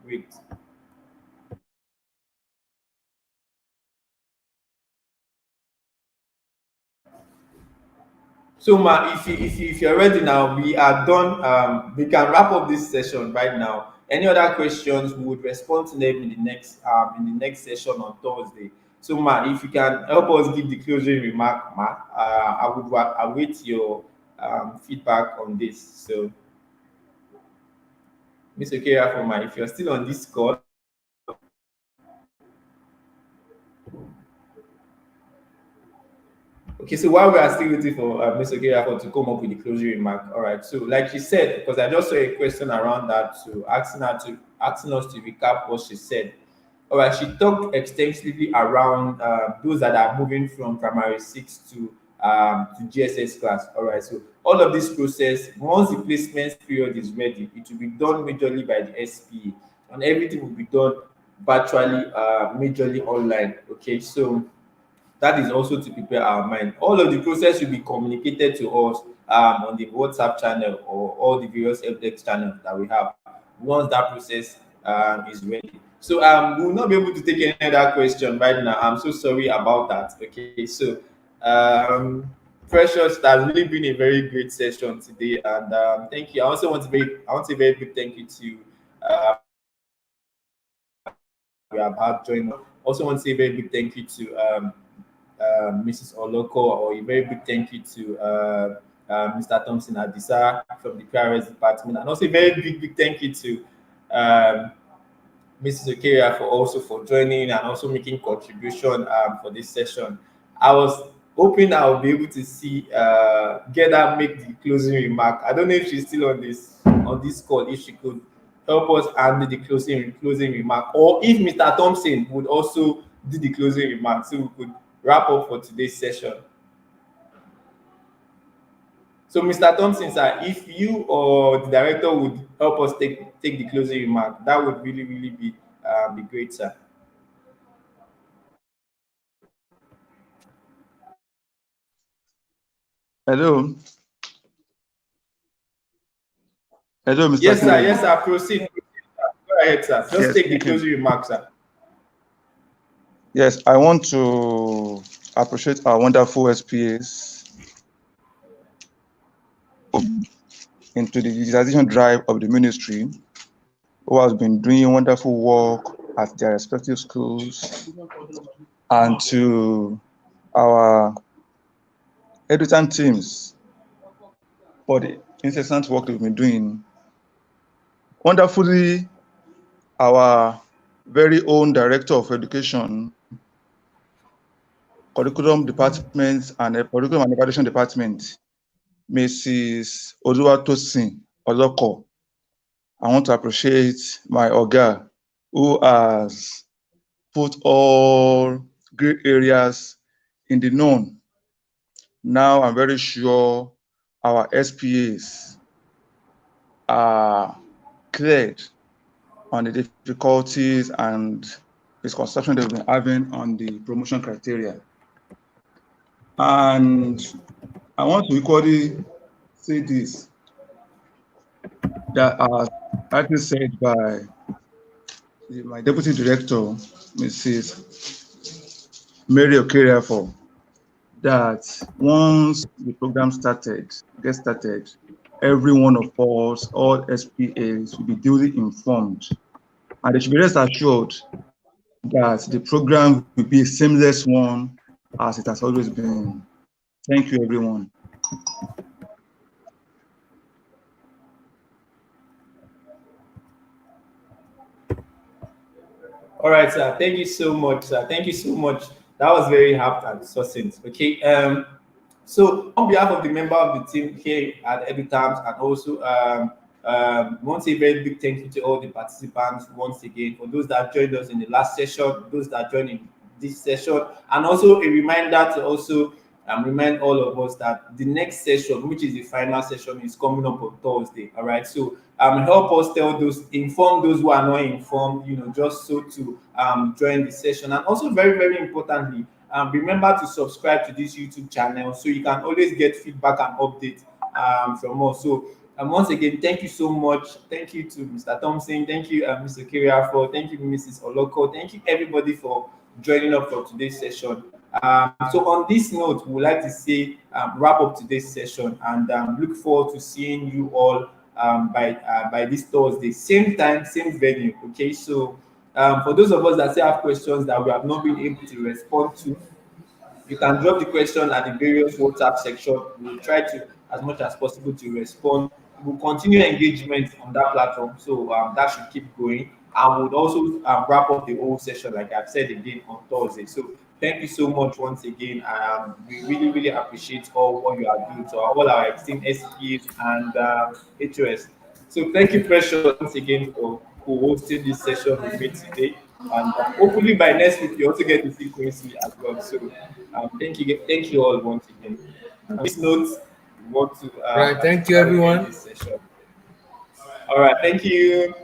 Wait. So, Ma, if you're ready now, we are done. We can wrap up this session right now. Any other questions, we would respond to them in the next session on Thursday. So, Ma, if you can help us give the closing remark, Ma, I would await your feedback on this. So, Mr. Kera, for Ma, if you're still on this call. Okay, so while we are still waiting for Ms. Ogerafo to come up with the closing remark, all right. So, like she said, because I just saw a question around that, so asking us to recap what she said. All right, she talked extensively around those that are moving from primary six to GSS class. All right, so all of this process, once the placement period is ready, it will be done majorly by the SPA, and everything will be done virtually, majorly online. Okay, so that is also to prepare our mind. All of the process will be communicated to us on the WhatsApp channel or all the various helpdesk channels that we have once that process is ready. So we will not be able to take any other question right now. I'm so sorry about that. Okay, so Precious, it has really been a very great session today, and thank you. I want to say a very big thank you to we have had joined. Also want to say a very big thank you to Mrs. Oloko, or a very big thank you to Mr. Thompson Adisa from the PRS department, and also a very big thank you to um, Mrs. Okeria for also for joining and also making contribution for this session. I was hoping I will be able to see get her make the closing remark. I don't know if she's still on this call. If she could help us handle the closing remark, or if Mr. Thompson would also do the closing remark, so we could wrap up for today's session. So, Mr. Thompson, sir, if you or the director would help us take the closing remark, that would really be great, sir. Hello. Hello, Mr. Yes, sir. Kirian. Yes, sir. Proceed. Go ahead, sir. Just Yes, take the thank you. closing remark, sir. Yes, I want to appreciate our wonderful SPAs into the digitization drive of the ministry, who has been doing wonderful work at their respective schools, and to our education teams for the incessant work they've been doing. Wonderfully, our very own Director of Education, Curriculum Department, and Curriculum and Evaluation Department, Mrs. Oluwatosin Oloko. I want to appreciate my Oga, who has put all great areas in the known. Now I'm very sure our SPAs are cleared on the difficulties and misconception they've been having on the promotion criteria. And I want to equally say this, that as rightly said by my deputy director, Mrs. Mary Okeriafo, that once the program gets started, every one of us, all SPAs, will be duly informed. And they should be rest assured that the program will be a seamless one as it has always been. Thank you, everyone. All right, sir. Thank you so much, sir. Thank you so much. That was very apt and succinct. Okay. So on behalf of the member of the team here at EduTabs, and also want to say a very big thank you to all the participants once again, for those that joined us in the last session, those that joined in this session, and also a reminder to also remind all of us that the next session, which is the final session, is coming up on Thursday. All right. So help us inform those who are not informed, just so to join the session. And also very importantly, remember to subscribe to this YouTube channel so you can always get feedback and updates from us. So once again, thank you so much. Thank you to Mr. Thompson. Thank you, Mr. Kiriafo. Thank you, Mrs. Oloko. Thank you, everybody, for joining up for today's session. So on this note, we would like to say wrap up today's session, and look forward to seeing you all by this Thursday, same time, same venue. Okay, so for those of us that still have questions that we have not been able to respond to, you can drop the question at the various WhatsApp section. We'll try to, as much as possible, to respond. We'll continue engagement on that platform, so that should keep going. I would also wrap up the whole session, like I've said again, on Thursday. So thank you so much once again. We really appreciate all what you are doing to all our esteemed SPs and HOS. So thank you, Precious, once again for co-hosting this session with me today. And hopefully by next week you also get to see Quincy as well. So thank you all once again. On this note, we want to Right. Thank you, end everyone. this session. All right, thank you.